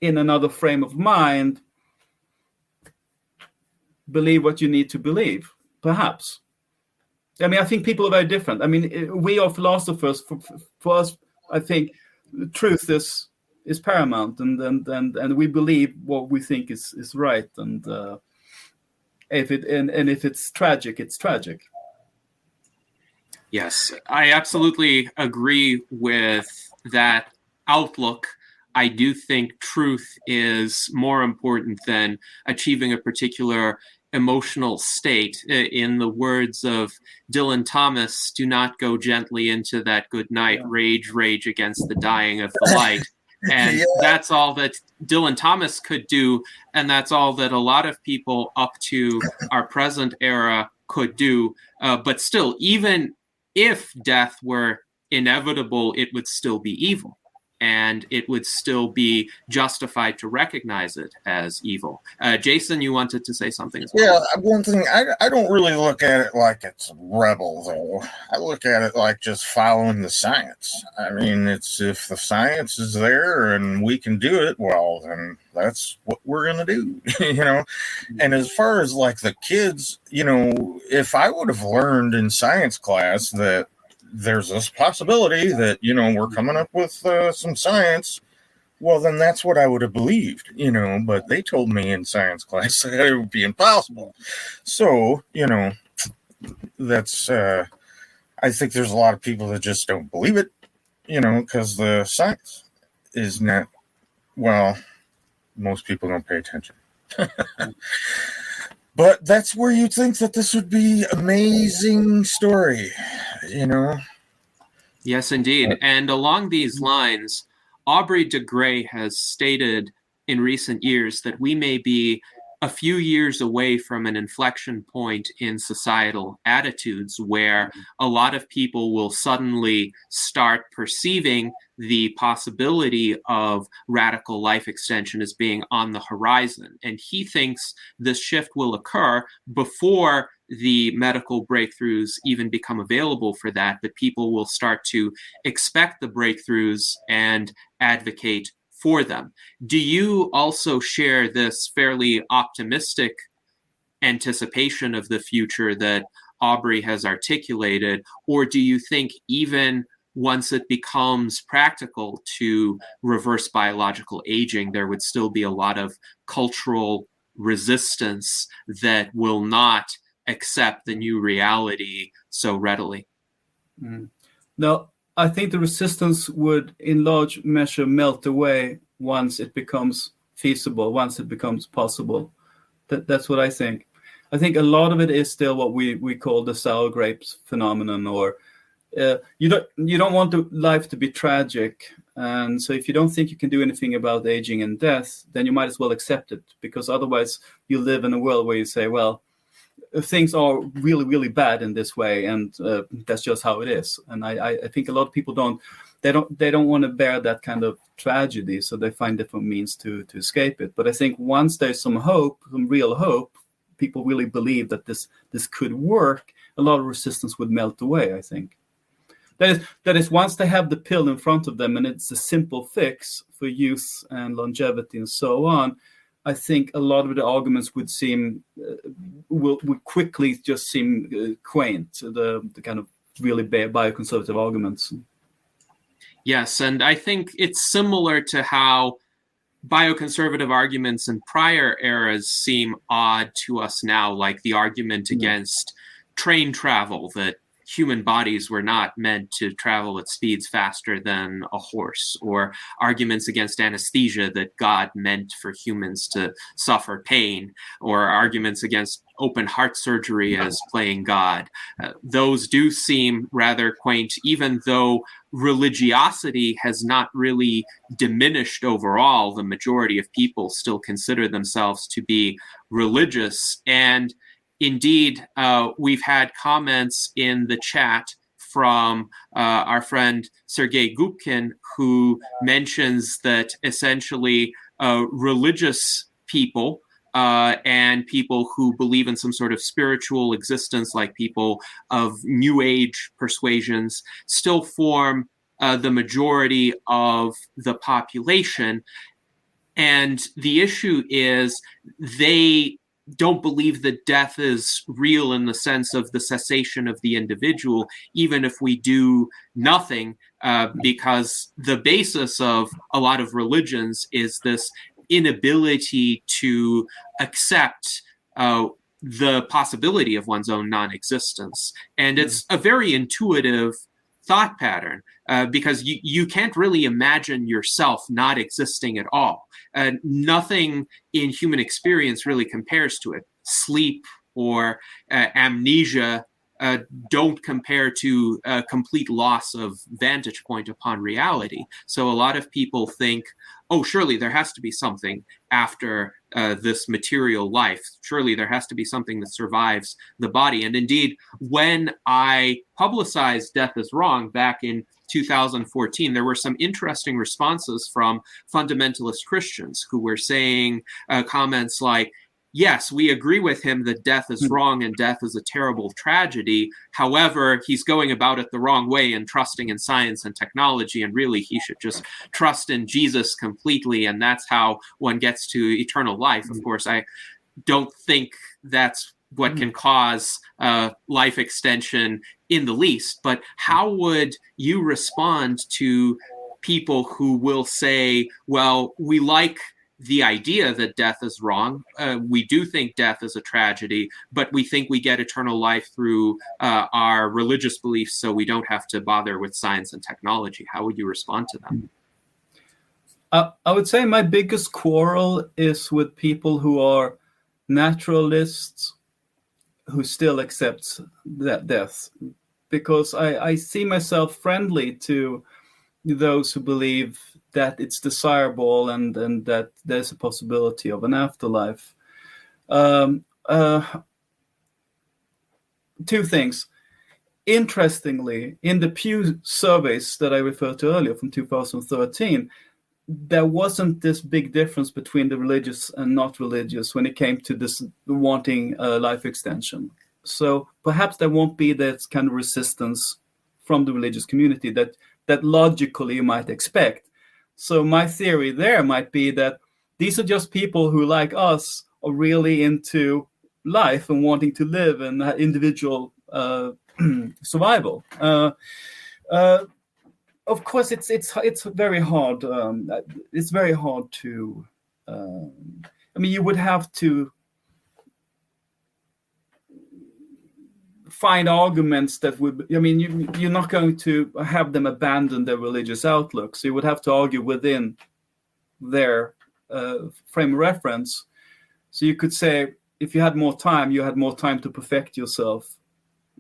in another frame of mind, believe what you need to believe. Perhaps. I mean, I think people are very different. I mean, we are philosophers. For us, I think truth is paramount, and we believe what we think is right. And if it's tragic, it's tragic. Yes, I absolutely agree with that outlook. I do think truth is more important than achieving a particular emotional state. In the words of Dylan Thomas, do not go gently into that good night, rage against the dying of the light. And that's all that Dylan Thomas could do, and that's all that a lot of people up to our present era could do. But still, even if death were inevitable, it would still be evil. and it would still be justified to recognize it as evil. Jason, you wanted to say something as well? Yeah, one thing, I don't really look at it like it's rebel, though. I look at it like just following the science. I mean, it's if the science is there and we can do it, well, then that's what we're going to do, you know? And as far as like the kids, you know, if I would have learned in science class that there's this possibility that, you know, we're coming up with some science, well, then that's what I would have believed, you know, but they told me in science class that it would be impossible. So, you know, that's, I think there's a lot of people that just don't believe it, you know, because the science is not, well, most people don't pay attention. But that's where you think that this would be amazing story, you know? Yes, indeed. And along these lines, Aubrey de Grey has stated in recent years that we may be a few years away from an inflection point in societal attitudes where a lot of people will suddenly start perceiving the possibility of radical life extension as being on the horizon. And he thinks this shift will occur before the medical breakthroughs even become available for that, but people will start to expect the breakthroughs and advocate for them. Do you also share this fairly optimistic anticipation of the future that Aubrey has articulated, or do you think even once it becomes practical to reverse biological aging, there would still be a lot of cultural resistance that will not accept the new reality so readily? No, I think the resistance would in large measure melt away once it becomes feasible, once it becomes possible. That's what I think. I think a lot of it is still what we call the sour grapes phenomenon, or you don't want life to be tragic. And so if you don't think you can do anything about aging and death, then you might as well accept it, because otherwise you live in a world where you say, well, things are really, really bad in this way, and that's just how it is. And I think a lot of people don't want to bear that kind of tragedy, so they find different means to escape it. But I think once there's some hope, some real hope, people really believe that this could work, a lot of resistance would melt away, I think. That is once they have the pill in front of them and it's a simple fix for youth and longevity and so on, I think a lot of the arguments would seem will quickly just seem quaint, the kind of really bioconservative arguments. Yes, and I think it's similar to how bioconservative arguments in prior eras seem odd to us now, like the argument against train travel, that human bodies were not meant to travel at speeds faster than a horse, or arguments against anesthesia, that God meant for humans to suffer pain, or arguments against open heart surgery as playing God. Those do seem rather quaint, even though religiosity has not really diminished overall. The majority of people still consider themselves to be religious. And indeed, we've had comments in the chat from our friend Sergei Gubkin, who mentions that essentially religious people and people who believe in some sort of spiritual existence, like people of New Age persuasions, still form the majority of the population. And the issue is they don't believe that death is real in the sense of the cessation of the individual, even if we do nothing, because the basis of a lot of religions is this inability to accept the possibility of one's own non-existence. And it's a very intuitive thought pattern, because you can't really imagine yourself not existing at all. Nothing in human experience really compares to it. Sleep or amnesia don't compare to a complete loss of vantage point upon reality. So a lot of people think, oh, surely there has to be something after this material life. Surely there has to be something that survives the body. And indeed, when I publicized Death is Wrong back in 2014, there were some interesting responses from fundamentalist Christians who were saying comments like, yes, we agree with him that death is wrong and death is a terrible tragedy. However, he's going about it the wrong way and trusting in science and technology, and really he should just trust in Jesus completely, and that's how one gets to eternal life. Of course, I don't think that's what can cause life extension in the least, but how would you respond to people who will say, well, we like the idea that death is wrong. We do think death is a tragedy, but we think we get eternal life through our religious beliefs, so we don't have to bother with science and technology. How would you respond to them? I would say my biggest quarrel is with people who are naturalists who still accepts that death, because I see myself friendly to those who believe that it's desirable and that there's a possibility of an afterlife. Two things. Interestingly, in the Pew surveys that I referred to earlier from 2013, there wasn't this big difference between the religious and not religious when it came to this wanting life extension. So perhaps there won't be that kind of resistance from the religious community that logically you might expect. So my theory there might be that these are just people who, like us, are really into life and wanting to live and individual survival. Of course, it's very hard. It's very hard to. I mean, you would have to find arguments that would. I mean, you're not going to have them abandon their religious outlook. So you would have to argue within their frame of reference. So you could say, if you had more time, you had more time to perfect yourself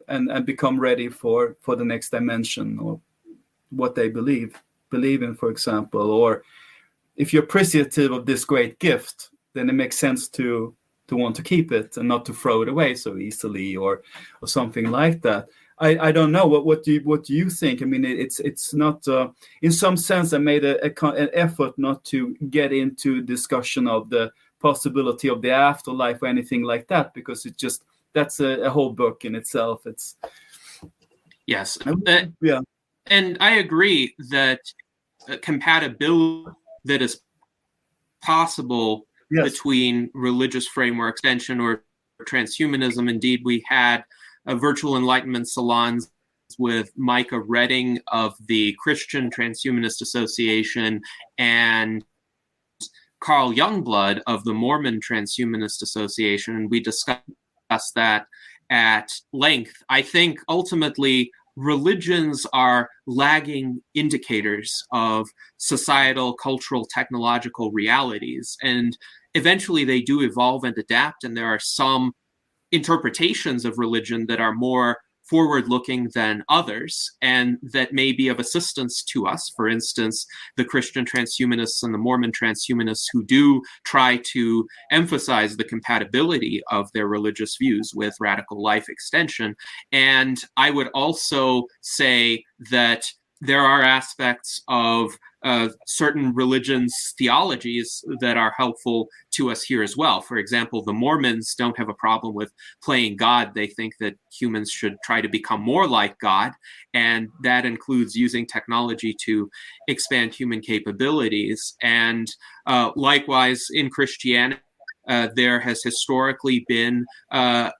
and become ready for the next dimension or what they believe in, for example. Or if you're appreciative of this great gift, then it makes sense to want to keep it and not to throw it away so easily or something like that. I don't know. What do you think? I mean, it's not in some sense I made an effort not to get into discussion of the possibility of the afterlife or anything like that, because it's just that's a whole book in itself. It's yes, yeah. And I agree that compatibility that is possible between religious framework extension or transhumanism. Indeed, we had a virtual enlightenment salons with Micah Redding of the Christian Transhumanist Association and Carl Youngblood of the Mormon Transhumanist Association, and we discussed that at length. I think ultimately religions are lagging indicators of societal, cultural, technological realities, and eventually they do evolve and adapt, and there are some interpretations of religion that are more forward-looking than others, and that may be of assistance to us. For instance, the Christian transhumanists and the Mormon transhumanists who do try to emphasize the compatibility of their religious views with radical life extension. And I would also say that there are aspects of certain religions' theologies that are helpful to us here as well. For example, the Mormons don't have a problem with playing God. They think that humans should try to become more like God, and that includes using technology to expand human capabilities. And likewise, in Christianity, there has historically been a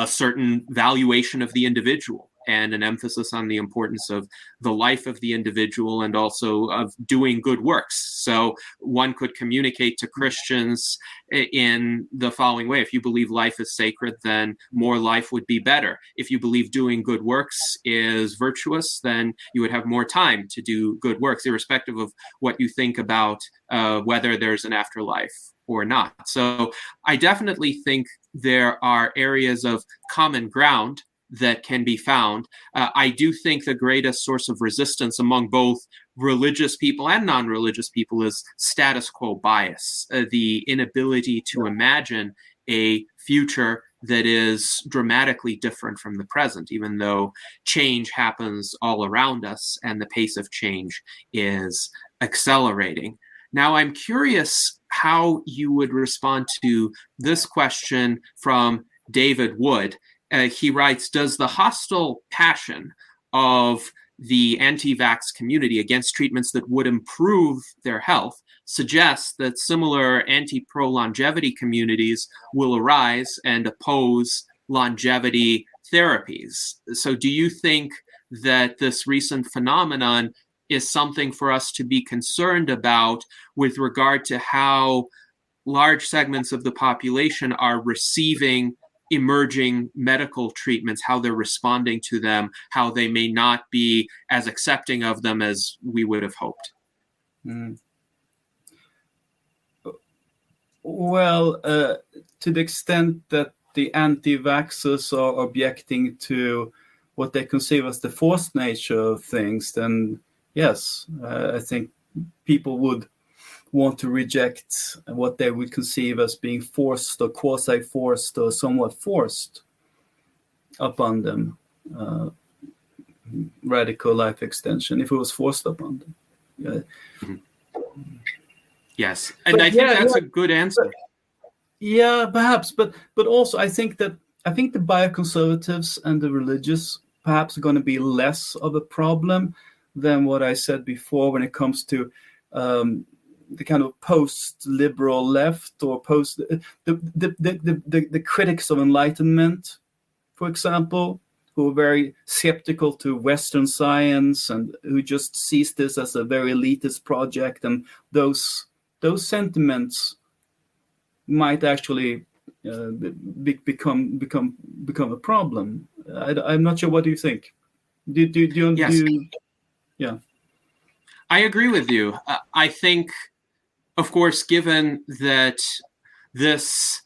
certain valuation of the individual and an emphasis on the importance of the life of the individual and also of doing good works. So one could communicate to Christians in the following way. If you believe life is sacred, then more life would be better. If you believe doing good works is virtuous, then you would have more time to do good works, irrespective of what you think about whether there's an afterlife or not. So I definitely think there are areas of common ground that can be found. I do think the greatest source of resistance among both religious people and non-religious people is status quo bias, the inability to imagine a future that is dramatically different from the present, even though change happens all around us and the pace of change is accelerating. Now, I'm curious how you would respond to this question from David Wood. He writes, does the hostile passion of the anti-vax community against treatments that would improve their health suggests that similar anti-pro-longevity communities will arise and oppose longevity therapies? So do you think that this recent phenomenon is something for us to be concerned about with regard to how large segments of the population are receiving emerging medical treatments, how they're responding to them, how they may not be as accepting of them as we would have hoped? Well, to the extent that the anti-vaxxers are objecting to what they conceive as the forced nature of things, then yes, I think people would want to reject what they would conceive as being forced or quasi-forced or somewhat forced upon them. Radical life extension, if it was forced upon them. Yeah. Yes, and I think that's a good answer. Perhaps, but also I think the bioconservatives and the religious perhaps are going to be less of a problem than what I said before when it comes to the kind of post-liberal left or the critics of Enlightenment, for example, who are very skeptical to Western science and who just sees this as a very elitist project, and those sentiments might actually become a problem. I'm not sure. What do you think? Yeah. I agree with you. I think, of course, given that this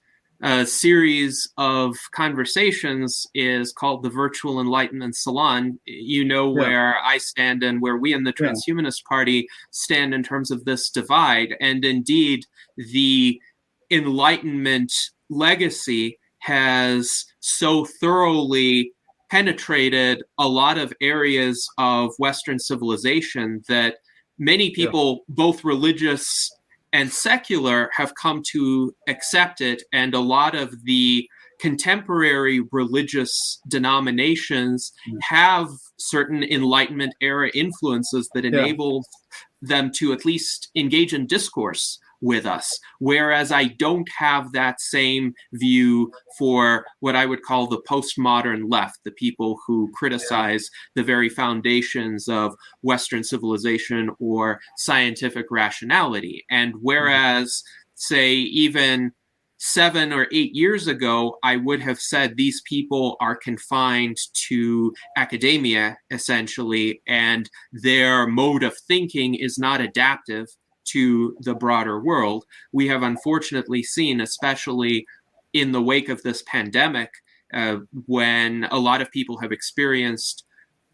series of conversations is called the Virtual Enlightenment Salon, where I stand and where we in the Transhumanist Party stand in terms of this divide. And indeed, the Enlightenment legacy has so thoroughly penetrated a lot of areas of Western civilization that many people, both religious and secular, have come to accept it. And a lot of the contemporary religious denominations have certain Enlightenment era influences that enable them to at least engage in discourse with us. Whereas I don't have that same view for what I would call the postmodern left, the people who criticize the very foundations of Western civilization or scientific rationality. And whereas, say, even 7 or 8 years ago, I would have said these people are confined to academia, essentially, and their mode of thinking is not adaptive to the broader world. We have unfortunately seen, especially in the wake of this pandemic, when a lot of people have experienced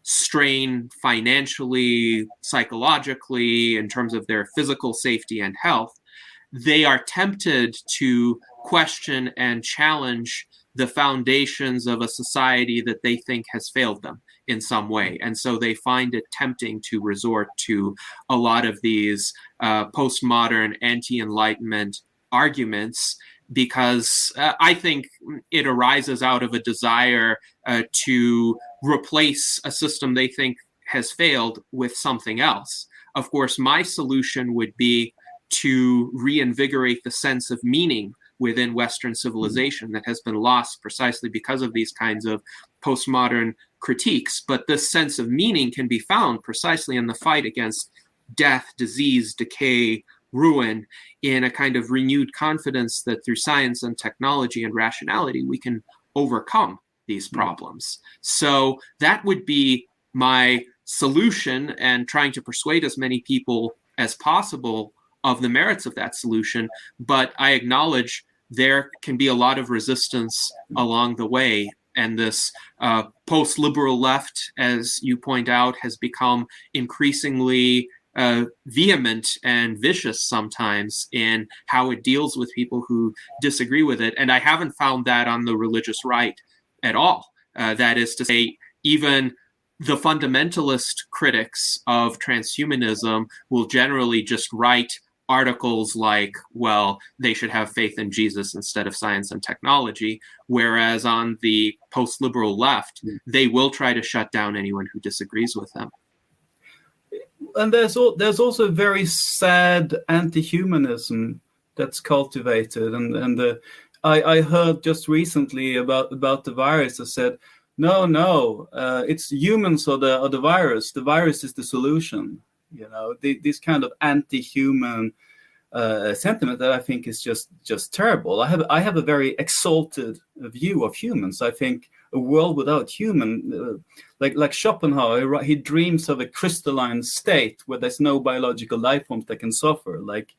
strain financially, psychologically, in terms of their physical safety and health, they are tempted to question and challenge the foundations of a society that they think has failed them in some way. And so they find it tempting to resort to a lot of these postmodern anti-Enlightenment arguments, because I think it arises out of a desire to replace a system they think has failed with something else. Of course, my solution would be to reinvigorate the sense of meaning within Western civilization that has been lost precisely because of these kinds of postmodern critiques. But this sense of meaning can be found precisely in the fight against death, disease, decay, ruin, in a kind of renewed confidence that through science and technology and rationality, we can overcome these problems. So that would be my solution, and trying to persuade as many people as possible of the merits of that solution. But I acknowledge there can be a lot of resistance along the way. And this post-liberal left, as you point out, has become increasingly vehement and vicious sometimes in how it deals with people who disagree with it. And I haven't found that on the religious right at all. That is to say, even the fundamentalist critics of transhumanism will generally just write articles like, well, they should have faith in Jesus instead of science and technology, whereas on the post-liberal left, they will try to shut down anyone who disagrees with them. And there's also very sad anti-humanism that's cultivated, and I heard just recently about the virus that said, no, it's humans or the virus. The virus is the solution. You know, this kind of anti-human sentiment that I think is just terrible. I have a very exalted view of humans. I think a world without human, like Schopenhauer, he dreams of a crystalline state where there's no biological life forms that can suffer, like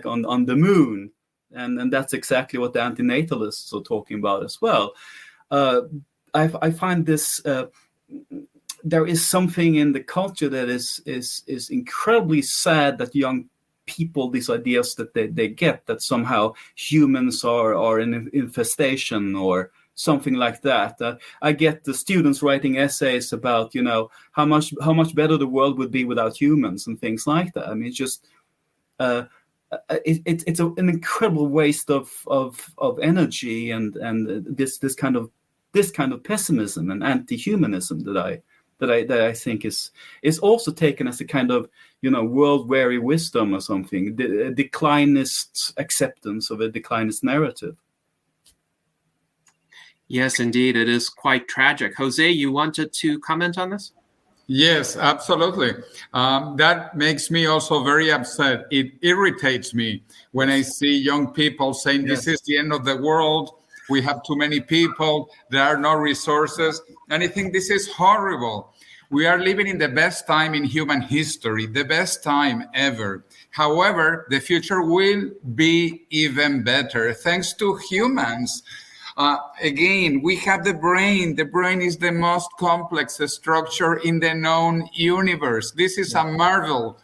on the moon, and that's exactly what the antinatalists are talking about as well. I find this. There is something in the culture that is incredibly sad that young people, these ideas that they get, that somehow humans are an infestation or something like that. I get the students writing essays about, you know, how much better the world would be without humans and things like that. I mean, it's just it's an incredible waste of energy and this kind of pessimism and anti-humanism that I think is also taken as a kind of, you know, world-weary wisdom or something, the declinist acceptance of a declinist narrative. Yes, indeed. It is quite tragic. Jose, you wanted to comment on this? Yes, absolutely. That makes me also very upset. It irritates me when I see young people saying, this is the end of the world. We have too many people. There are no resources. And I think this is horrible. We are living in the best time in human history, the best time ever. However, the future will be even better thanks to humans. Again, we have the brain. The brain is the most complex structure in the known universe. This is a marvel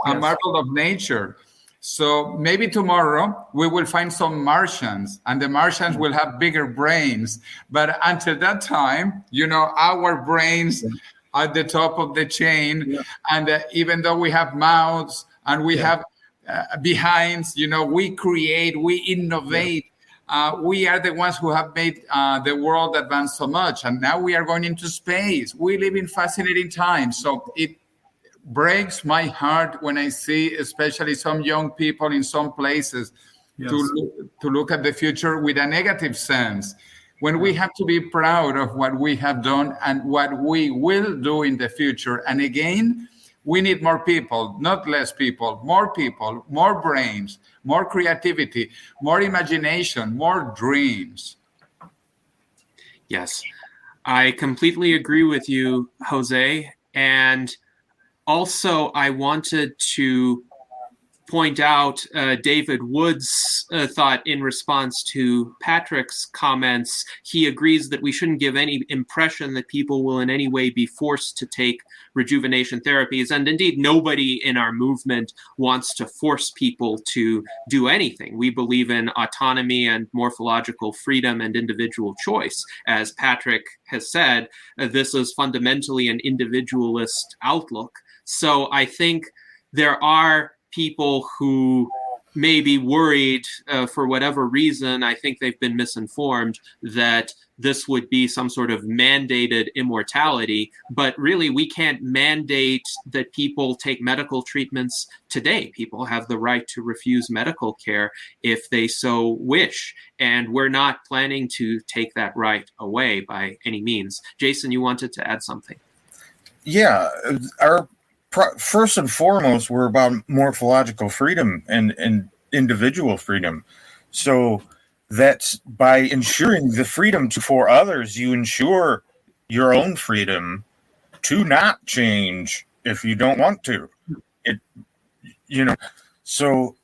of nature. So maybe tomorrow we will find some Martians, and the Martians will have bigger brains. But until that time, you know, our brains are at the top of the chain. And even though we have mouths and we have behinds, you know, we create, we innovate. We are the ones who have made the world advance so much. And now we are going into space. We live in fascinating times. So it breaks my heart when I see, especially some young people in some places, to look at the future with a negative sense. When we have to be proud of what we have done and what we will do in the future. And again, we need more people, not less people, more brains, more creativity, more imagination, more dreams. Yes, I completely agree with you, Jose. And also, I wanted to point out David Wood's thought in response to Patrick's comments. He agrees that we shouldn't give any impression that people will in any way be forced to take rejuvenation therapies. And indeed, nobody in our movement wants to force people to do anything. We believe in autonomy and morphological freedom and individual choice. As Patrick has said, this is fundamentally an individualist outlook. So I think there are people who may be worried for whatever reason. I think they've been misinformed that this would be some sort of mandated immortality. But really, we can't mandate that people take medical treatments today. People have the right to refuse medical care if they so wish. And we're not planning to take that right away by any means. Jason, you wanted to add something? Yeah, first and foremost, we're about morphological freedom and individual freedom. So that's by ensuring the freedom for others, you ensure your own freedom to not change if you don't want to. So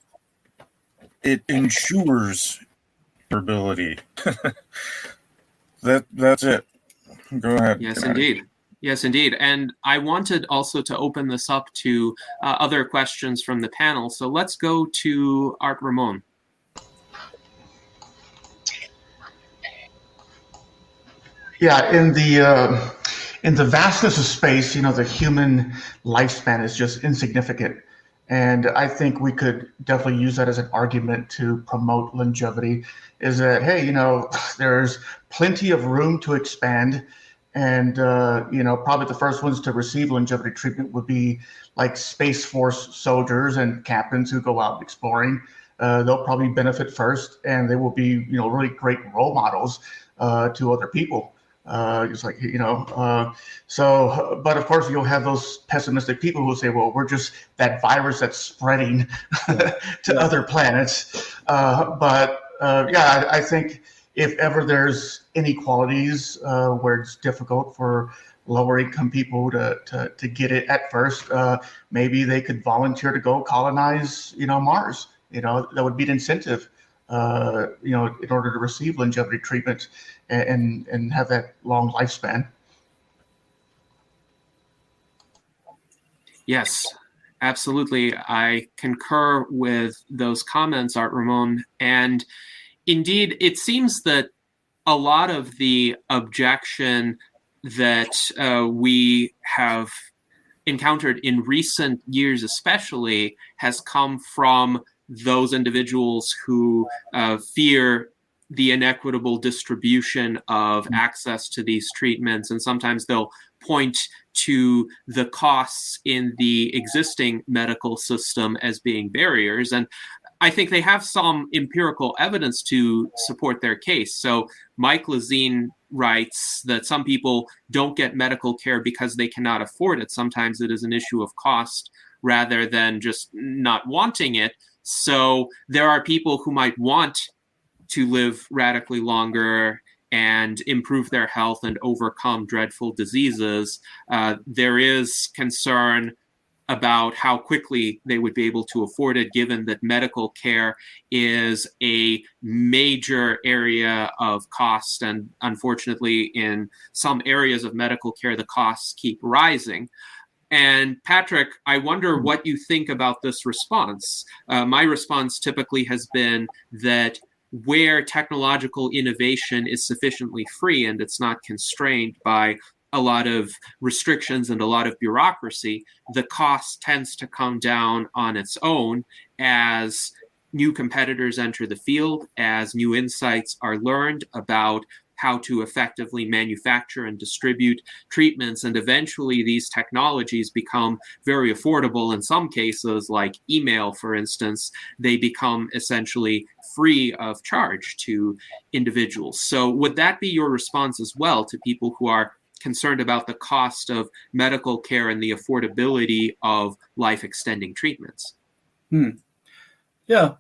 it ensures your ability. That's it. Go ahead. Yes, indeed. Yes, indeed. And I wanted also to open this up to other questions from the panel. So let's go to Art Ramon. Yeah, in the vastness of space, the human lifespan is just insignificant. And I think we could definitely use that as an argument to promote longevity, is that, hey, there's plenty of room to expand. And, probably the first ones to receive longevity treatment would be like Space Force soldiers and captains who go out exploring. They'll probably benefit first, and they will be, really great role models to other people. It's like, but of course you'll have those pessimistic people who say, well, we're just that virus that's spreading to other planets. I think if ever there's inequalities where it's difficult for lower income people to get it at first, maybe they could volunteer to go colonize, Mars. That would be an incentive, in order to receive longevity treatment and have that long lifespan. Yes, absolutely. I concur with those comments, Art Ramon. And indeed, it seems that a lot of the objection that we have encountered in recent years especially has come from those individuals who fear the inequitable distribution of access to these treatments. And sometimes they'll point to the costs in the existing medical system as being barriers. And I think they have some empirical evidence to support their case. So Mike Lazine writes that some people don't get medical care because they cannot afford it. Sometimes it is an issue of cost rather than just not wanting it. So there are people who might want to live radically longer and improve their health and overcome dreadful diseases. There is concern about how quickly they would be able to afford it, given that medical care is a major area of cost. And unfortunately, in some areas of medical care, the costs keep rising. And Patrick, I wonder what you think about this response. My response typically has been that where technological innovation is sufficiently free and it's not constrained by a lot of restrictions and a lot of bureaucracy, the cost tends to come down on its own as new competitors enter the field, as new insights are learned about how to effectively manufacture and distribute treatments. And eventually these technologies become very affordable. In some cases, like email, for instance, they become essentially free of charge to individuals. So would that be your response as well to people who are concerned about the cost of medical care and the affordability of life-extending treatments? Yeah,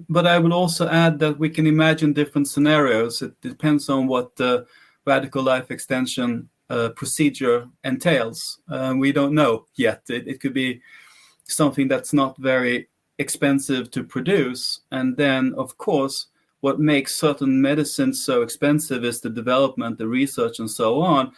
but I would also add that we can imagine different scenarios. It depends on what the radical life extension procedure entails. We don't know yet. It could be something that's not very expensive to produce. And then, of course, what makes certain medicines so expensive is the development, the research, and so on,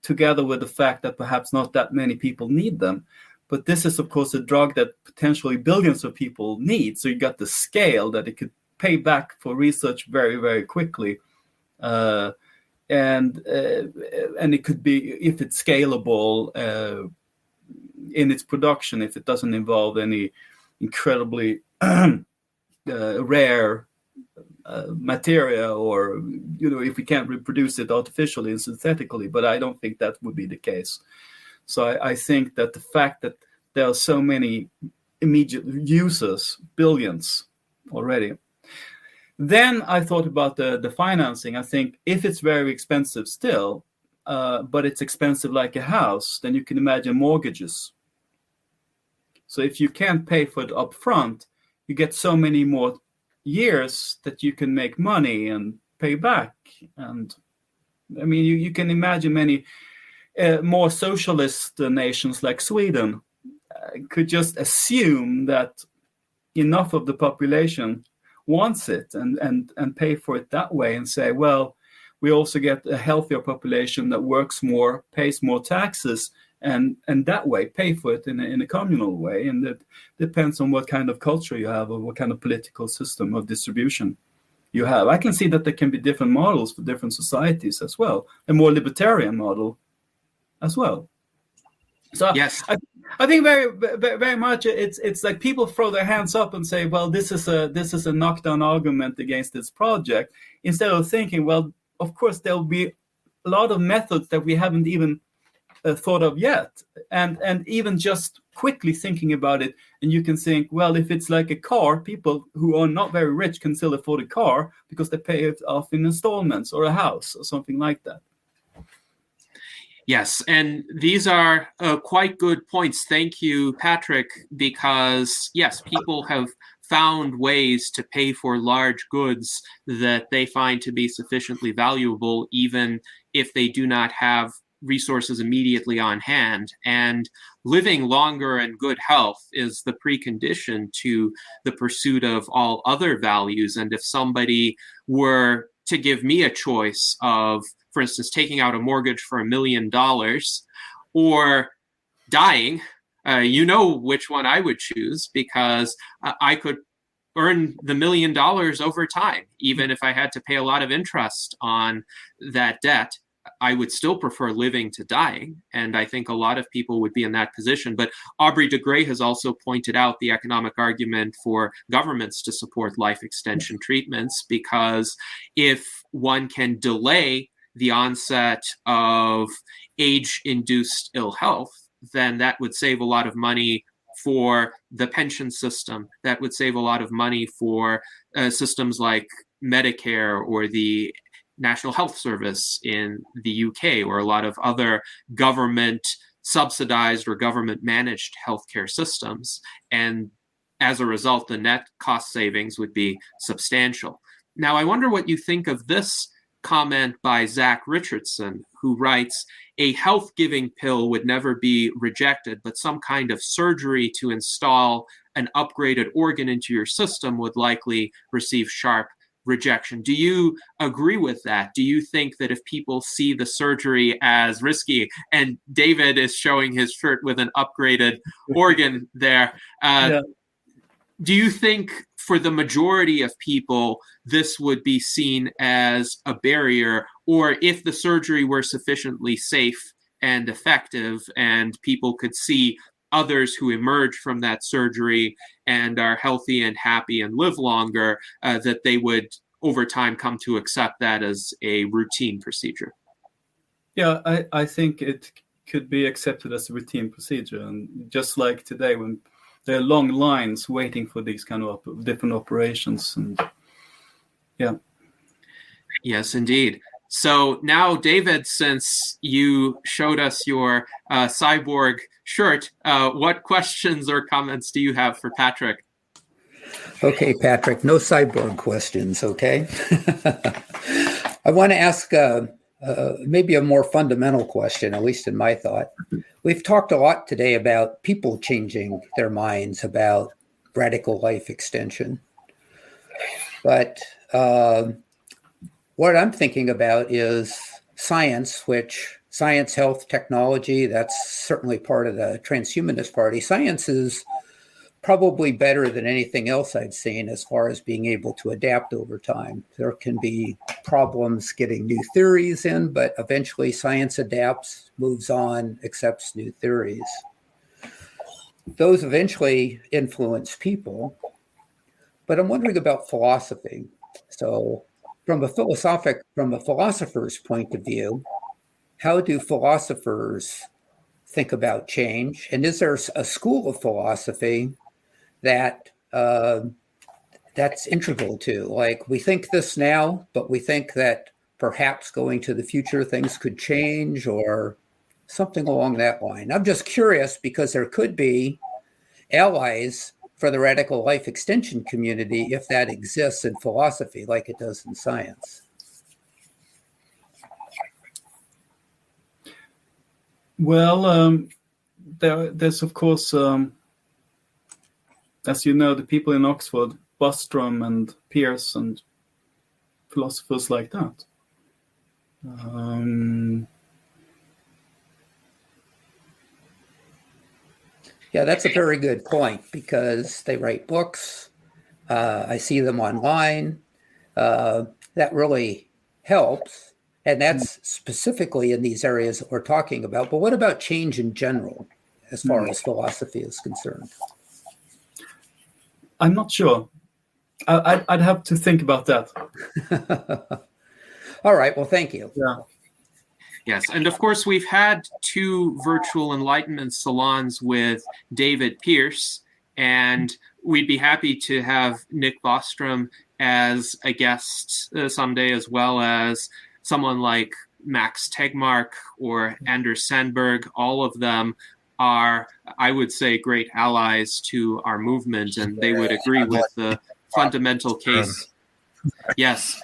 together with the fact that perhaps not that many people need them. But this is, of course, a drug that potentially billions of people need. So you got the scale that it could pay back for research very, very quickly. And it could be, if it's scalable in its production, if it doesn't involve any incredibly rare material, or if we can't reproduce it artificially and synthetically. But I don't think that would be the case. So I think that the fact that there are so many immediate users, billions already. Then I thought about the financing. I think if it's very expensive still, but it's expensive like a house, then you can imagine mortgages. So if you can't pay for it up front, you get so many more years that you can make money and pay back. And I mean, you can imagine many more socialist nations like Sweden could just assume that enough of the population wants it and pay for it that way, and say, well, we also get a healthier population that works more, pays more taxes, and that way pay for it in a communal way. And it depends on what kind of culture you have or what kind of political system of distribution you have. I can see that there can be different models for different societies as well, a more libertarian model as well. So yes, I think very, very much it's like people throw their hands up and say, well, this is a knockdown argument against this project, instead of thinking, well, of course there'll be a lot of methods that we haven't even thought of yet, and even just quickly thinking about it, and you can think, well, if it's like a car, people who are not very rich can still afford a car because they pay it off in installments, or a house or something like that. Yes, and these are quite good points. Thank you, Patrick, because yes, people have found ways to pay for large goods that they find to be sufficiently valuable, even if they do not have resources immediately on hand. And living longer in good health is the precondition to the pursuit of all other values. And if somebody were to give me a choice of, for instance, taking out a mortgage for $1 million or dying, you know which one I would choose, because I could earn the $1 million over time. Even if I had to pay a lot of interest on that debt, I would still prefer living to dying. And I think a lot of people would be in that position. But Aubrey de Grey has also pointed out the economic argument for governments to support life extension treatments, because if one can delay the onset of age-induced ill health, then that would save a lot of money for the pension system. That would save a lot of money for systems like Medicare or the National Health Service in the UK, or a lot of other government subsidized or government managed healthcare systems. And as a result, the net cost savings would be substantial. Now, I wonder what you think of this comment by Zach Richardson, who writes, a health-giving pill would never be rejected, but some kind of surgery to install an upgraded organ into your system would likely receive sharp rejection. Do you agree with that? Do you think that if people see the surgery as risky, and David is showing his shirt with an upgraded organ there, do you think for the majority of people this would be seen as a barrier? Or if the surgery were sufficiently safe and effective and people could see others who emerge from that surgery and are healthy and happy and live longer, that they would over time come to accept that as a routine procedure? Yeah, I think it could be accepted as a routine procedure. And just like today, when there are long lines waiting for these kind of different operations. And yeah. Yes, indeed. So now, David, since you showed us your cyborg shirt, what questions or comments do you have for Patrick? Okay, Patrick, no cyborg questions, okay? I want to ask maybe a more fundamental question, at least in my thought. We've talked a lot today about people changing their minds about radical life extension. But what I'm thinking about is science, which science, health, technology, that's certainly part of the transhumanist party. Science is probably better than anything else I've seen as far as being able to adapt over time. There can be problems getting new theories in, but eventually science adapts, moves on, accepts new theories. Those eventually influence people. But I'm wondering about philosophy. So from a philosopher's point of view, how do philosophers think about change? And is there a school of philosophy that that's integral to? Like, we think this now, but we think that perhaps going to the future things could change, or something along that line. I'm just curious because there could be allies for the radical life extension community if that exists in philosophy like it does in science. Well, there's of course, as you know, the people in Oxford, Bostrom and Peirce and philosophers like that. Yeah, that's a very good point, because they write books. I see them online. That really helps. And that's specifically in these areas that we're talking about. But what about change in general, as far as philosophy is concerned? I'm not sure. I'd have to think about that. All right. Well, thank you. Yeah. Yes, and of course we've had 2 virtual enlightenment salons with David Pierce, and we'd be happy to have Nick Bostrom as a guest someday, as well as someone like Max Tegmark or Anders Sandberg. All of them are, I would say, great allies to our movement, and they would agree with the fundamental case. Yes,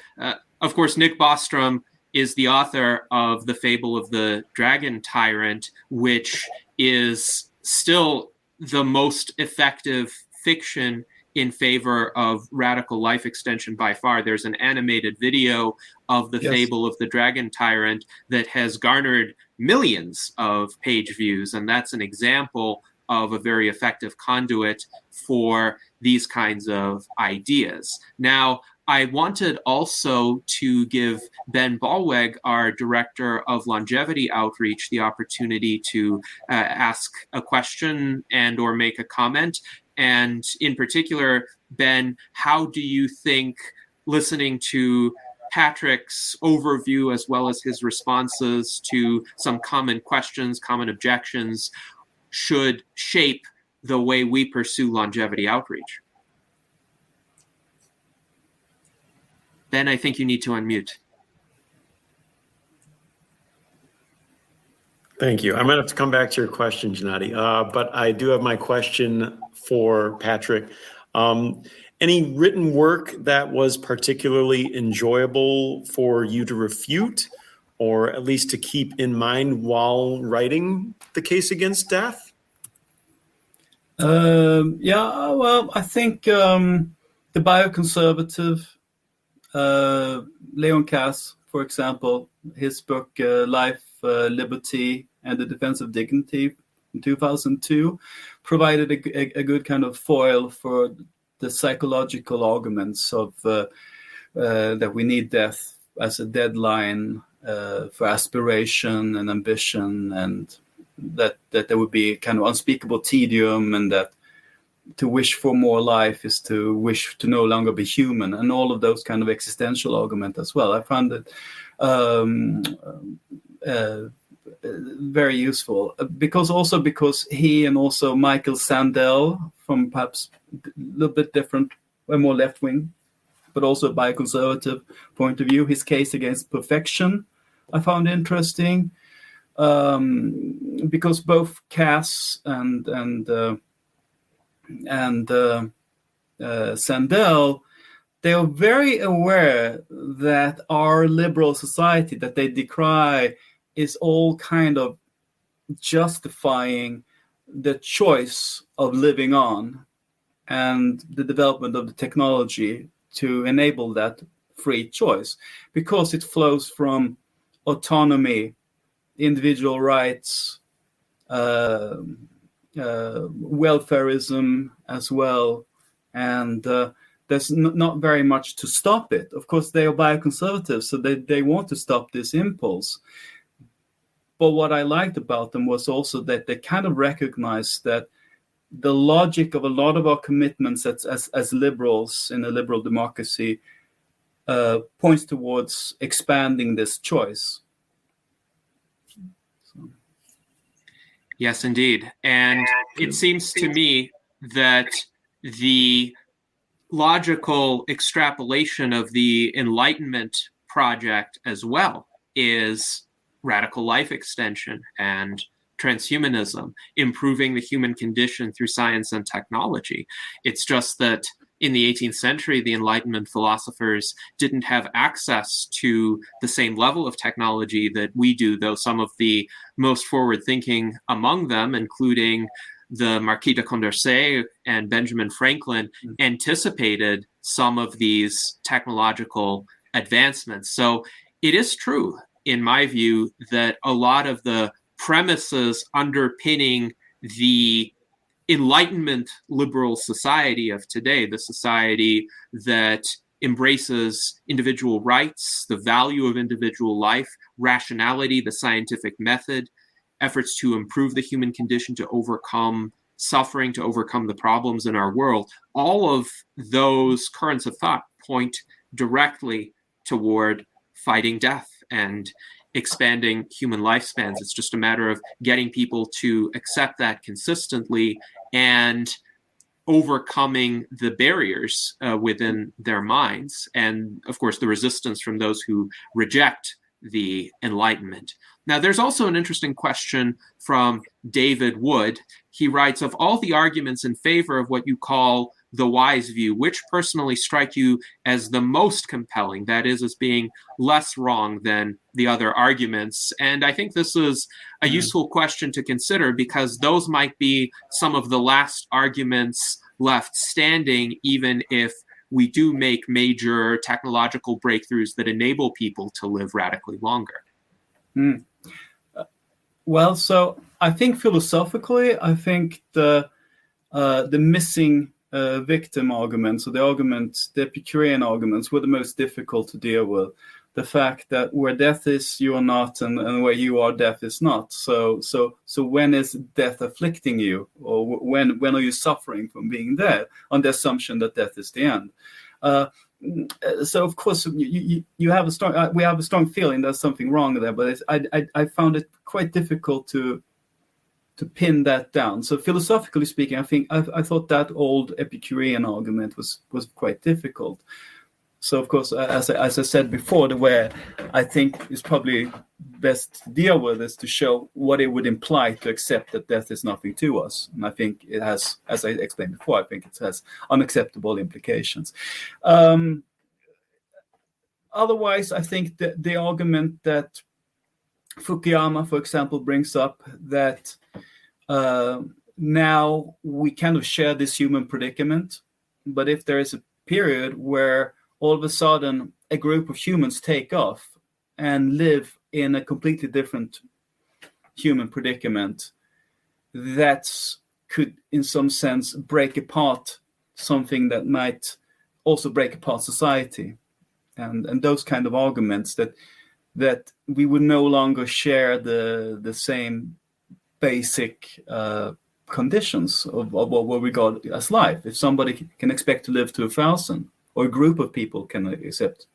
of course, Nick Bostrom is the author of The Fable of the Dragon Tyrant, which is still the most effective fiction in favor of radical life extension by far. There's an animated video of The Fable of the Dragon Tyrant that has garnered millions of page views, and that's an example of a very effective conduit for these kinds of ideas. Now, I wanted also to give Ben Ballweg, our Director of Longevity Outreach, the opportunity to ask a question and or make a comment. And in particular, Ben, how do you think listening to Patrick's overview as well as his responses to some common questions, common objections, should shape the way we pursue longevity outreach? Ben, I think you need to unmute. Thank you. I'm going to have to come back to your question, Gennady, but I do have my question for Patrick. Any written work that was particularly enjoyable for you to refute, or at least to keep in mind while writing the case against death? Well, I think the bioconservative, Leon Kass, for example, his book Life, Liberty, and the Defense of Dignity in 2002 provided a good kind of foil for the psychological arguments of that we need death as a deadline for aspiration and ambition, and that there would be kind of unspeakable tedium, and that to wish for more life is to wish to no longer be human, and all of those kind of existential arguments as well. I found it very useful, because he and also Michael Sandel, from perhaps a little bit different, more left-wing, but also a bioconservative point of view, his case against perfection I found interesting, because both Kass and Sandel, they are very aware that our liberal society that they decry is all kind of justifying the choice of living on and the development of the technology to enable that free choice, because it flows from autonomy, individual rights, welfarism as well, and there's not very much to stop it. Of course, they are bioconservatives, so they want to stop this impulse. But what I liked about them was also that they kind of recognized that the logic of a lot of our commitments as liberals in a liberal democracy points towards expanding this choice. Yes, indeed. And it seems to me that the logical extrapolation of the Enlightenment project as well is radical life extension and transhumanism, improving the human condition through science and technology. It's just that in the 18th century, the Enlightenment philosophers didn't have access to the same level of technology that we do, though some of the most forward-thinking among them, including the Marquis de Condorcet and Benjamin Franklin, anticipated some of these technological advancements. So it is true in my view, that a lot of the premises underpinning the Enlightenment liberal society of today, the society that embraces individual rights, the value of individual life, rationality, the scientific method, efforts to improve the human condition, to overcome suffering, to overcome the problems in our world, all of those currents of thought point directly toward fighting death and expanding human lifespans. It's just a matter of getting people to accept that consistently and overcoming the barriers within their minds, and of course the resistance from those who reject the Enlightenment. Now, there's also an interesting question from David Wood. He writes, of all the arguments in favor of what you call the wise view, which personally strike you as the most compelling, that is, as being less wrong than the other arguments? And I think this is a useful question to consider, because those might be some of the last arguments left standing, even if we do make major technological breakthroughs that enable people to live radically longer. Well, so I think philosophically, I think the missing victim arguments, or the Epicurean arguments, were the most difficult to deal with. The fact that where death is, you are not, and where you are, death is not. So when is death afflicting you, or when are you suffering from being there, on the assumption that death is the end? So of course you have we have a strong feeling there's something wrong there, but I found it quite difficult to pin that down. So philosophically speaking, I thought that old Epicurean argument was quite difficult. So of course, as I said before, the way I think is probably best to deal with is to show what it would imply to accept that death is nothing to us. And I think it has, as I explained before, I think it has unacceptable implications. Otherwise, I think that the argument that Fukuyama, for example, brings up, that now we kind of share this human predicament, but if there is a period where all of a sudden a group of humans take off and live in a completely different human predicament, that could in some sense break apart something that might also break apart society. And those kind of arguments that we would no longer share the same basic conditions of what we regard as life. If somebody can expect to live to 1,000, or a group of people can accept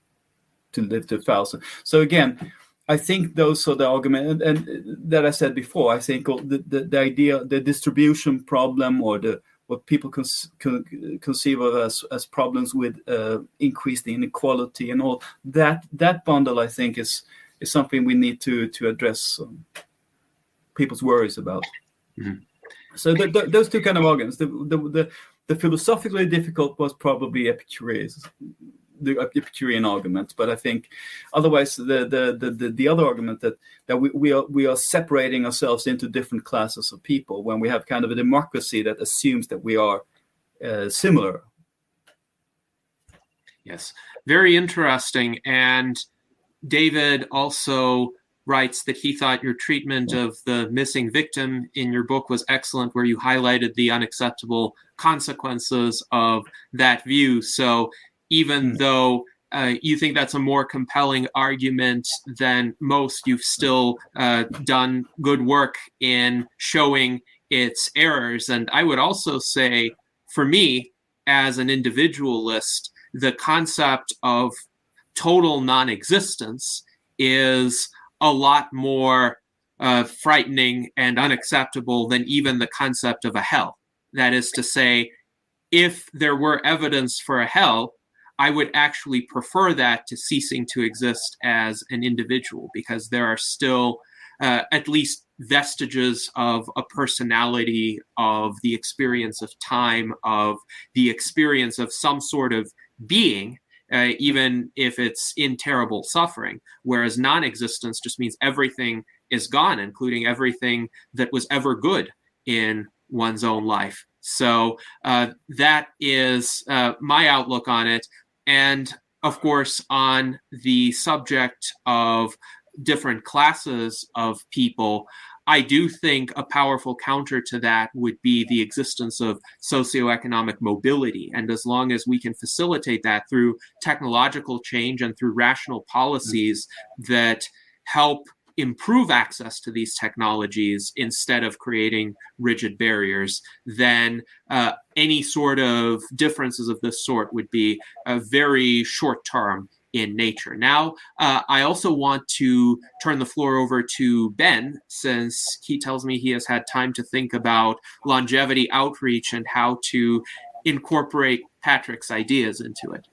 to live to 1,000. So again, I think those are the argument, and that I said before. I think the idea, the distribution problem, or what people conceive of as problems with increased inequality and all that bundle, I think is something we need to address people's worries about. Mm-hmm. So those two kind of arguments, the philosophically difficult was probably the Epicurean argument, but I think otherwise the other argument that we are separating ourselves into different classes of people when we have kind of a democracy that assumes that we are similar. Yes, very interesting. And David also writes that he thought your treatment of the missing victim in your book was excellent, where you highlighted the unacceptable consequences of that view. So even though you think that's a more compelling argument than most, you've still done good work in showing its errors. And I would also say, for me, as an individualist, the concept of total non-existence is a lot more frightening and unacceptable than even the concept of a hell. That is to say, if there were evidence for a hell, I would actually prefer that to ceasing to exist as an individual, because there are still at least vestiges of a personality, of the experience of time, of the experience of some sort of being, even if it's in terrible suffering, whereas non-existence just means everything is gone, including everything that was ever good in one's own life. So that is my outlook on it. And of course, on the subject of different classes of people, I do think a powerful counter to that would be the existence of socioeconomic mobility. And as long as we can facilitate that through technological change and through rational policies that help improve access to these technologies instead of creating rigid barriers, then any sort of differences of this sort would be very short-term in nature. Now, I also want to turn the floor over to Ben, since he tells me he has had time to think about longevity outreach and how to incorporate Patrick's ideas into it.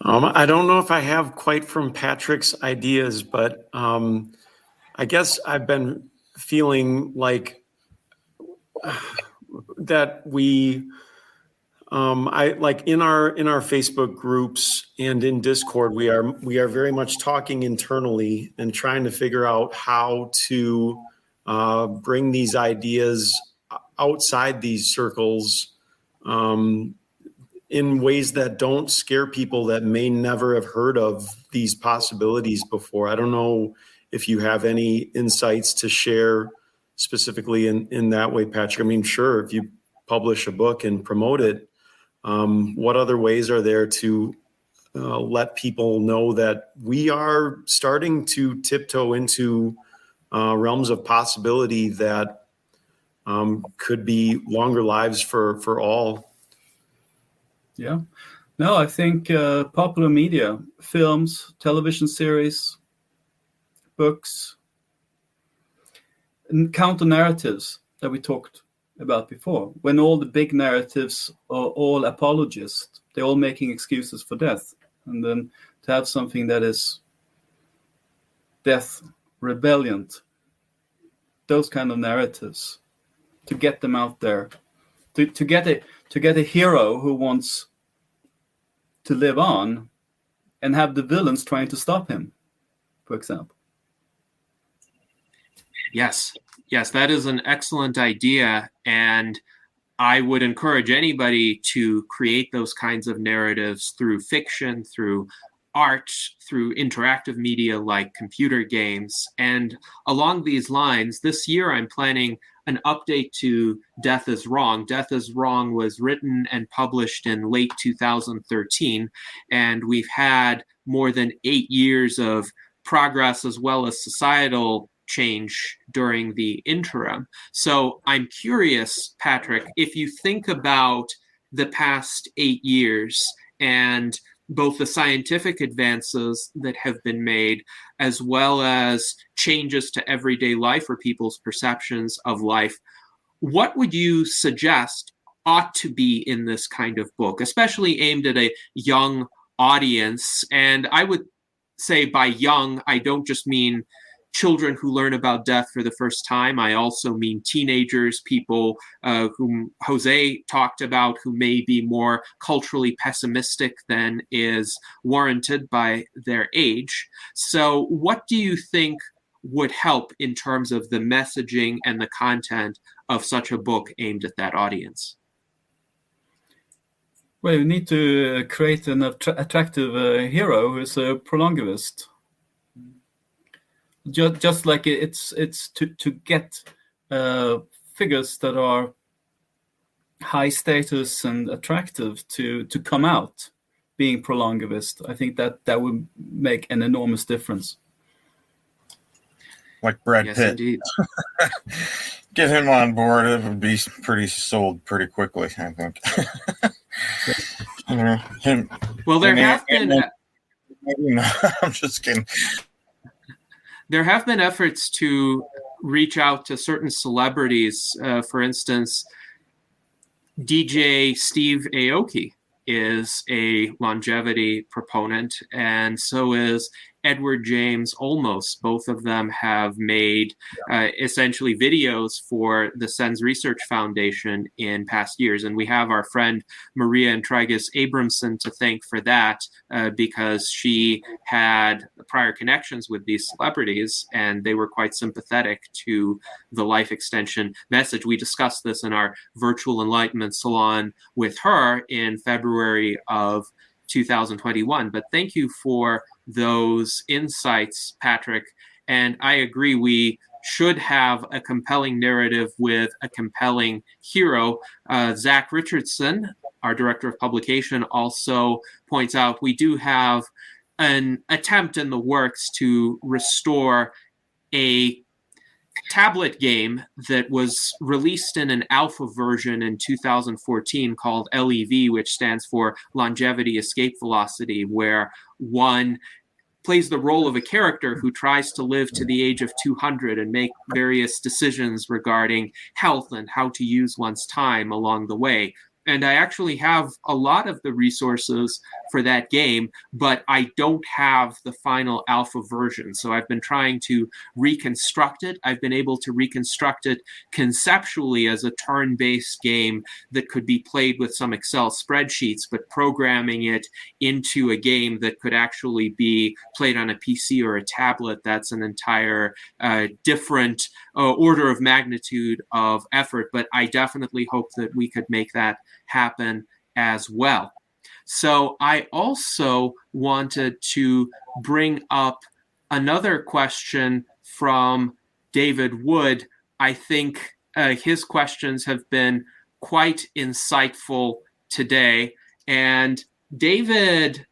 I don't know if I have quite from Patrick's ideas, but I guess I've been feeling like that we I like in our Facebook groups and in Discord, we are very much talking internally and trying to figure out how to bring these ideas outside these circles in ways that don't scare people that may never have heard of these possibilities before. I don't know if you have any insights to share specifically in that way, Patrick. I mean, sure, if you publish a book and promote it, what other ways are there to let people know that we are starting to tiptoe into realms of possibility that could be longer lives for all? Yeah. No, I think popular media, films, television series, books, and counter narratives that we talked about before, when all the big narratives are all apologists, they're all making excuses for death, and then to have something that is death, rebellion, those kind of narratives, to get them out there, to get a hero who wants to live on, and have the villains trying to stop him, for example. Yes, that is an excellent idea. And I would encourage anybody to create those kinds of narratives through fiction, through art, through interactive media like computer games. And along these lines, this year I'm planning an update to Death is Wrong. Death is Wrong was written and published in late 2013, and we've had more than 8 years of progress as well as societal change during the interim. So I'm curious, Patrick, if you think about the past 8 years and both the scientific advances that have been made, as well as changes to everyday life or people's perceptions of life, what would you suggest ought to be in this kind of book, especially aimed at a young audience? And I would say by young, I don't just mean children who learn about death for the first time. I also mean teenagers, people whom Jose talked about, who may be more culturally pessimistic than is warranted by their age. So what do you think would help in terms of the messaging and the content of such a book aimed at that audience? Well, you need to create an attractive hero who's a prolongivist. Just like it's to get figures that are high status and attractive to come out being prolongivist. I think that would make an enormous difference. Like Brad Yes, Pitt. indeed. Get him on board, it would be pretty sold pretty quickly, I think. Well, there have been... I'm just kidding. There have been efforts to reach out to certain celebrities. For instance, DJ Steve Aoki is a longevity proponent, and so is Edward James Olmos. Both of them have made essentially videos for the SENS Research Foundation in past years. And we have our friend Maria Intrigus Abramson to thank for that, because she had prior connections with these celebrities and they were quite sympathetic to the life extension message. We discussed this in our virtual enlightenment salon with her in February of 2021. But thank you for those insights, Patrick. And I agree, we should have a compelling narrative with a compelling hero. Zach Richardson, our director of publication, also points out we do have an attempt in the works to restore a tablet game that was released in an alpha version in 2014 called LEV, which stands for Longevity Escape Velocity, where one plays the role of a character who tries to live to the age of 200 and make various decisions regarding health and how to use one's time along the way. And I actually have a lot of the resources for that game, but I don't have the final alpha version. So I've been trying to reconstruct it. I've been able to reconstruct it conceptually as a turn-based game that could be played with some Excel spreadsheets, but programming it into a game that could actually be played on a PC or a tablet, that's an entire different order of magnitude of effort. But I definitely hope that we could make that happen as well. So I also wanted to bring up another question from David Wood. I think his questions have been quite insightful today. And David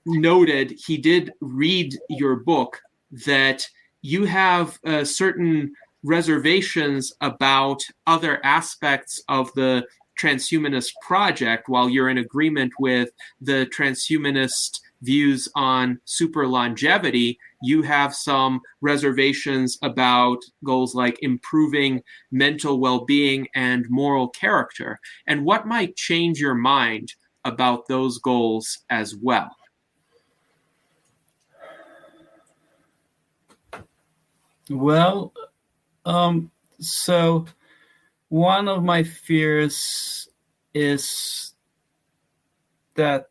noted, he did read your book, that you have certain reservations about other aspects of the transhumanist project, while you're in agreement with the transhumanist views on super longevity. You have some reservations about goals like improving mental well-being and moral character. And what might change your mind about those goals as well? Well, so one of my fears is that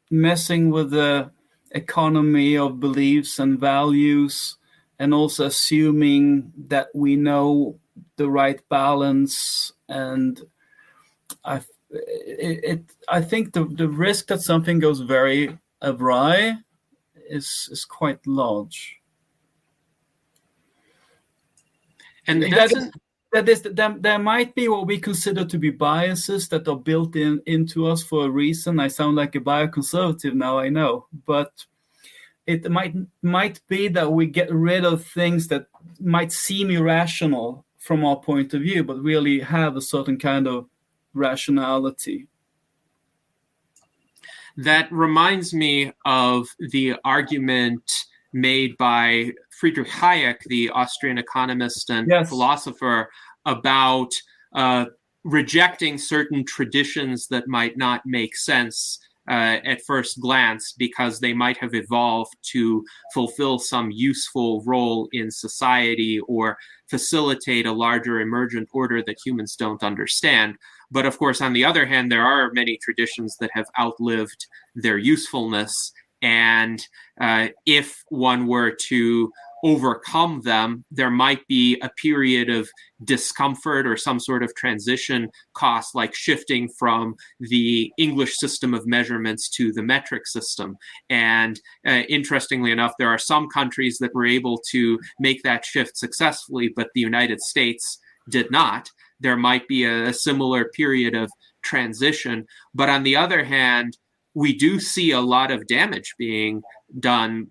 messing with the economy of beliefs and values, and also assuming that we know the right balance, and I think the risk that something goes very awry is quite large. And there might be what we consider to be biases that are built into us for a reason. I sound like a bioconservative now, I know, but it might be that we get rid of things that might seem irrational from our point of view, but really have a certain kind of rationality. That reminds me of the argument made by Friedrich Hayek, the Austrian economist and philosopher, about rejecting certain traditions that might not make sense at first glance because they might have evolved to fulfill some useful role in society or facilitate a larger emergent order that humans don't understand. But of course, on the other hand, there are many traditions that have outlived their usefulness. And if one were to overcome them, there might be a period of discomfort or some sort of transition cost, like shifting from the English system of measurements to the metric system. And interestingly enough, there are some countries that were able to make that shift successfully, but the United States did not. There might be a similar period of transition. But on the other hand, we do see a lot of damage being done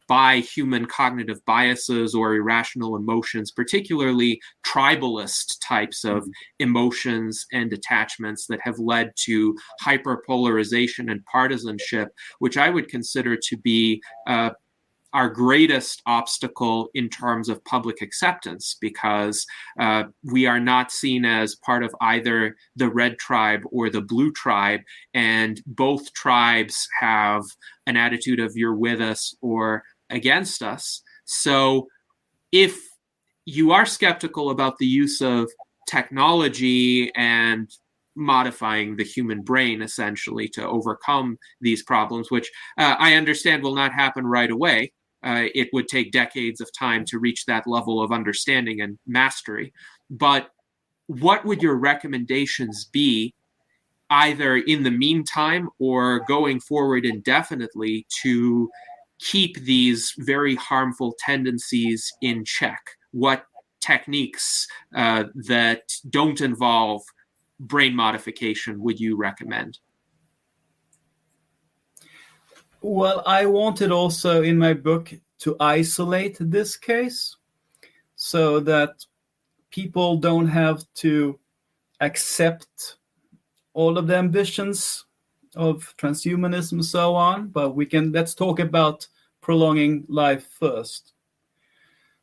by human cognitive biases or irrational emotions, particularly tribalist types of emotions and attachments that have led to hyperpolarization and partisanship, which I would consider to be our greatest obstacle in terms of public acceptance, because we are not seen as part of either the red tribe or the blue tribe, and both tribes have an attitude of you're with us or against us. So if you are skeptical about the use of technology and modifying the human brain essentially to overcome these problems, which I understand will not happen right away, it would take decades of time to reach that level of understanding and mastery. But what would your recommendations be, either in the meantime or going forward indefinitely, to keep these very harmful tendencies in check? What techniques that don't involve brain modification would you recommend? Well, I wanted also in my book to isolate this case so that people don't have to accept all of the ambitions of transhumanism and so on, but let's talk about prolonging life first.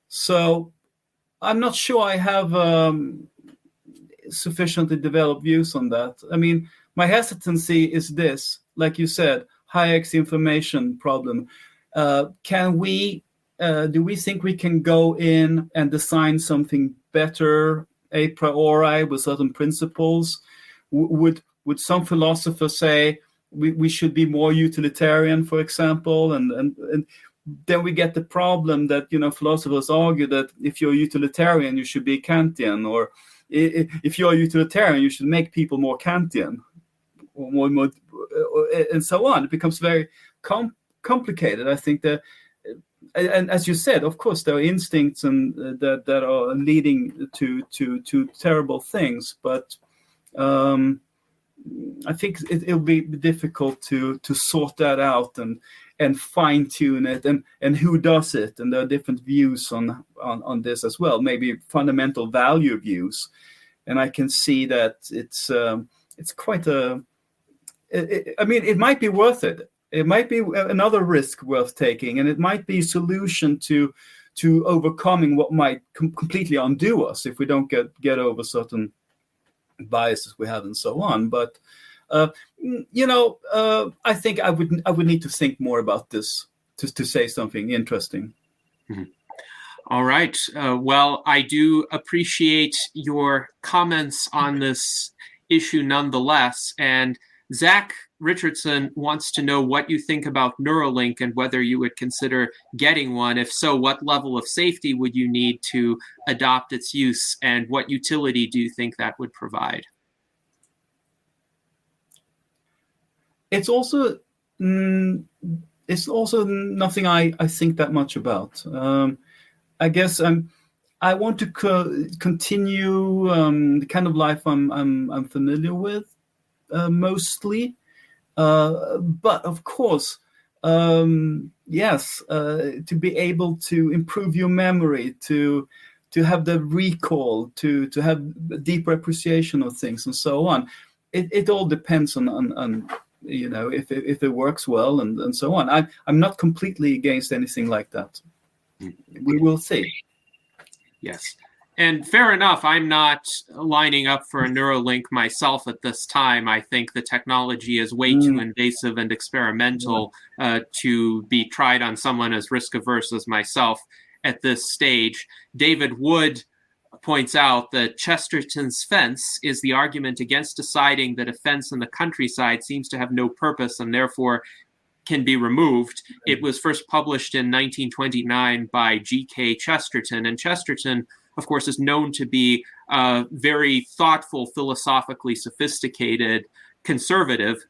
So I'm not sure I have sufficiently developed views on that. I mean, my hesitancy is this, like you said, Hayek's information problem. Do we think we can go in and design something better a priori with certain principles? Would some philosophers say we should be more utilitarian, for example, and then we get the problem that philosophers argue that if you're utilitarian, you should be Kantian, or if you're a utilitarian, you should make people more Kantian, or more, and so on. It becomes very complicated. I think that, and as you said, of course, there are instincts and that are leading to terrible things, but I think it'll be difficult to sort that out and fine tune it, and who does it, and there are different views on this as well, maybe fundamental value views, and I can see that it's quite it might be worth it. It might be another risk worth taking, and it might be a solution to overcoming what might completely undo us if we don't get over certain biases we have and so on. But I think I would need to think more about this to say something interesting. Mm-hmm. All right. Well, I do appreciate your comments on this issue nonetheless. And Zach Richardson wants to know what you think about Neuralink and whether you would consider getting one. If so, what level of safety would you need to adopt its use, and what utility do you think that would provide? It's also nothing I think that much about. I guess I want to continue the kind of life I'm familiar with mostly. But of course, yes, to be able to improve your memory, to have the recall, to have deeper appreciation of things, and so on. It all depends on if it works well and so on. I'm not completely against anything like that. We will see. Yes. And fair enough, I'm not lining up for a Neuralink myself at this time. I think the technology is way too invasive and experimental to be tried on someone as risk-averse as myself at this stage. David Wood points out that Chesterton's fence is the argument against deciding that a fence in the countryside seems to have no purpose and therefore can be removed. It was first published in 1929 by G.K. Chesterton, and Chesterton, of course, is known to be a very thoughtful, philosophically sophisticated conservative.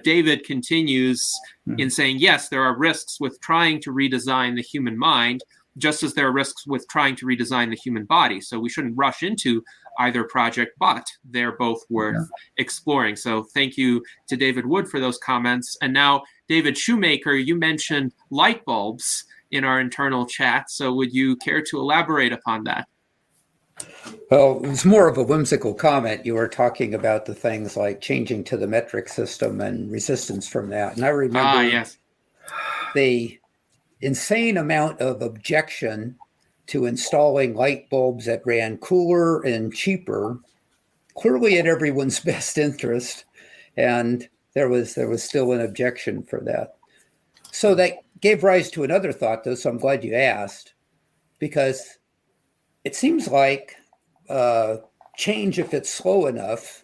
David continues in saying, yes, there are risks with trying to redesign the human mind, just as there are risks with trying to redesign the human body. So we shouldn't rush into either project, but they're both worth exploring. So thank you to David Wood for those comments. And now, David Shoemaker, you mentioned light bulbs in our internal chat. So would you care to elaborate upon that? Well, it was more of a whimsical comment. You were talking about the things like changing to the metric system and resistance from that. And I remember the insane amount of objection to installing light bulbs that ran cooler and cheaper, clearly in everyone's best interest. And there was still an objection for that. So that gave rise to another thought, though, so I'm glad you asked, because it seems like change, if it's slow enough,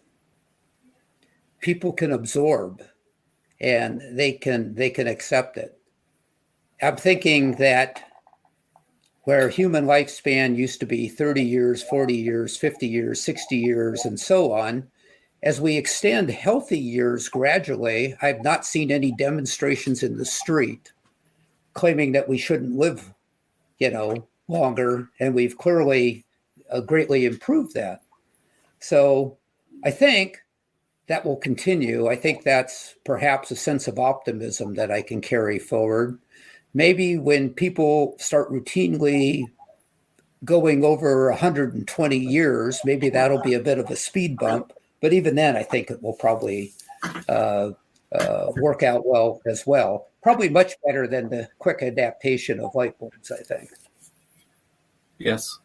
people can absorb and they can accept it. I'm thinking that where human lifespan used to be 30 years, 40 years, 50 years, 60 years, and so on, as we extend healthy years gradually, I've not seen any demonstrations in the street claiming that we shouldn't live, longer, and we've clearly greatly improved that. So I think that will continue. I think that's perhaps a sense of optimism that I can carry forward. Maybe when people start routinely going over 120 years, maybe that'll be a bit of a speed bump. But even then, I think it will probably work out well as well. Probably much better than the quick adaptation of light bulbs, I think. Yes.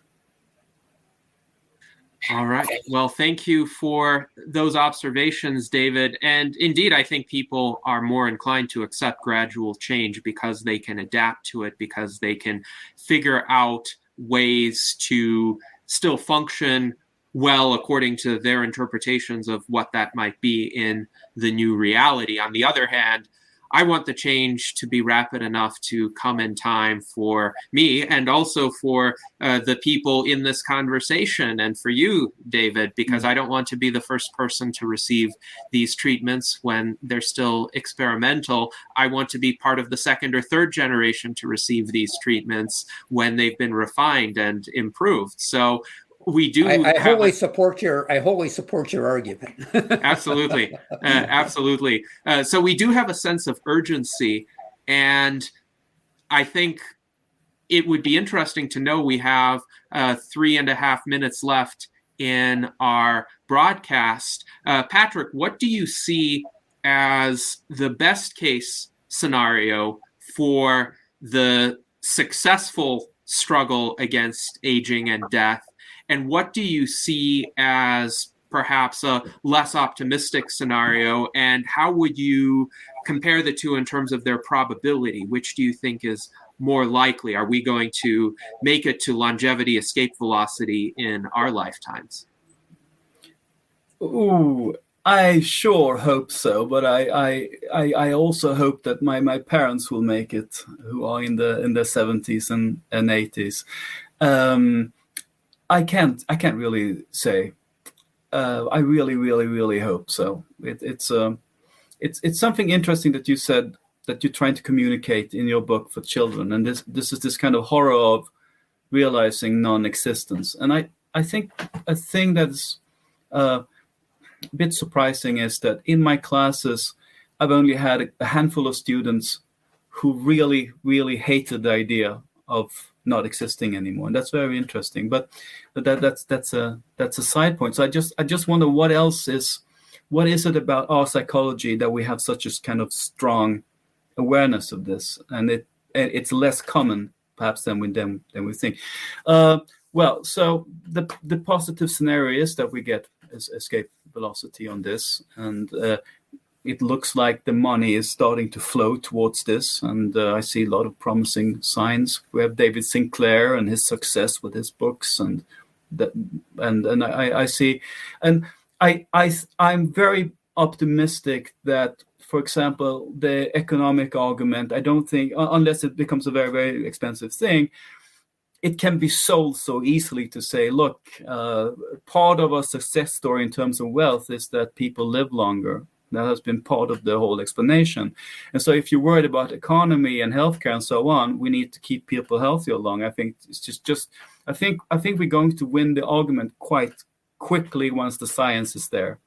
All right. Well, thank you for those observations, David. And indeed, I think people are more inclined to accept gradual change because they can adapt to it, because they can figure out ways to still function well according to their interpretations of what that might be in the new reality. On the other hand, I want the change to be rapid enough to come in time for me and also for the people in this conversation and for you, David, because I don't want to be the first person to receive these treatments when they're still experimental. I want to be part of the second or third generation to receive these treatments when they've been refined and improved. So we do. I wholly support your argument. Absolutely. Absolutely. So we do have a sense of urgency. And I think it would be interesting to know we have 3.5 minutes left in our broadcast. Patrick, what do you see as the best case scenario for the successful struggle against aging and death? And what do you see as perhaps a less optimistic scenario? And how would you compare the two in terms of their probability? Which do you think is more likely? Are we going to make it to longevity escape velocity in our lifetimes? Ooh, I sure hope so. But I also hope that my parents will make it, who are in the 70s and 80s. I can't really say. I really hope so. It's something interesting that you said that you're trying to communicate in your book for children, and this is this kind of horror of realizing non-existence. And I think a thing that's a bit surprising is that in my classes, I've only had a handful of students who really hated the idea of not existing anymore, and that's very interesting. But that's a side point. So I just wonder what is it about our psychology that we have such a kind of strong awareness of this, and it's less common perhaps than we think. Well, so the positive scenario is that we get escape velocity on this, and it looks like the money is starting to flow towards this, and I see a lot of promising signs. We have David Sinclair and his success with his books, and I see, and I'm very optimistic that, for example, the economic argument, I don't think, unless it becomes a very, very expensive thing, it can be sold so easily to say, look, part of our success story in terms of wealth is that people live longer. That has been part of the whole explanation. And so if you're worried about economy and healthcare and so on, we need to keep people healthier long. I think it's just I think we're going to win the argument quite quickly once the science is there.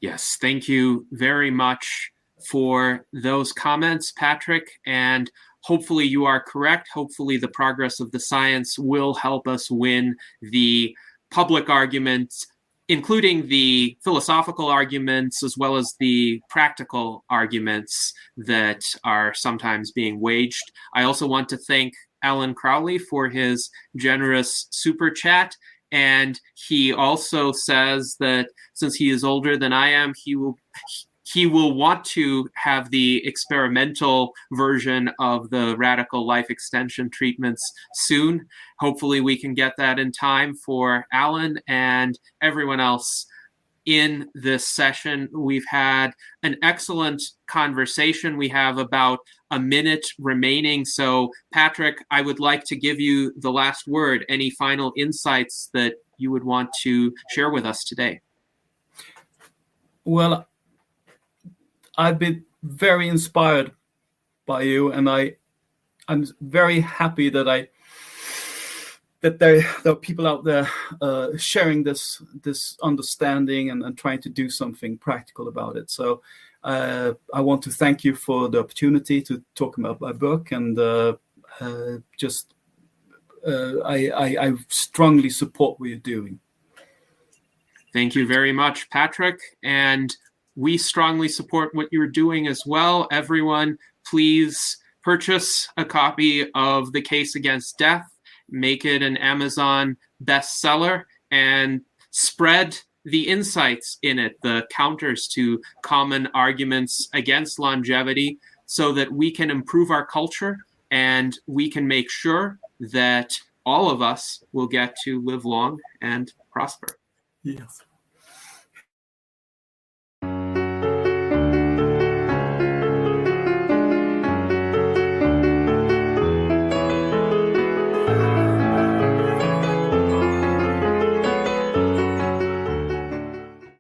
Yes, thank you very much for those comments, Patrick. And hopefully you are correct. Hopefully the progress of the science will help us win the public arguments, including the philosophical arguments as well as the practical arguments that are sometimes being waged. I also want to thank Alan Crowley for his generous super chat. And he also says that since he is older than I am, he will want to have the experimental version of the radical life extension treatments soon. Hopefully we can get that in time for Alan and everyone else in this session. We've had an excellent conversation. We have about a minute remaining. So Patrick, I would like to give you the last word. Any final insights that you would want to share with us today? Well, I've been very inspired by you, and I'm very happy that there are people out there sharing this understanding and trying to do something practical about it. So I want to thank you for the opportunity to talk about my book, and I strongly support what you're doing. Thank you very much, Patrick. And we strongly support what you're doing as well. Everyone, please purchase a copy of The Case Against Death, make it an Amazon bestseller, and spread the insights in it, the counters to common arguments against longevity, so that we can improve our culture and we can make sure that all of us will get to live long and prosper. Yes.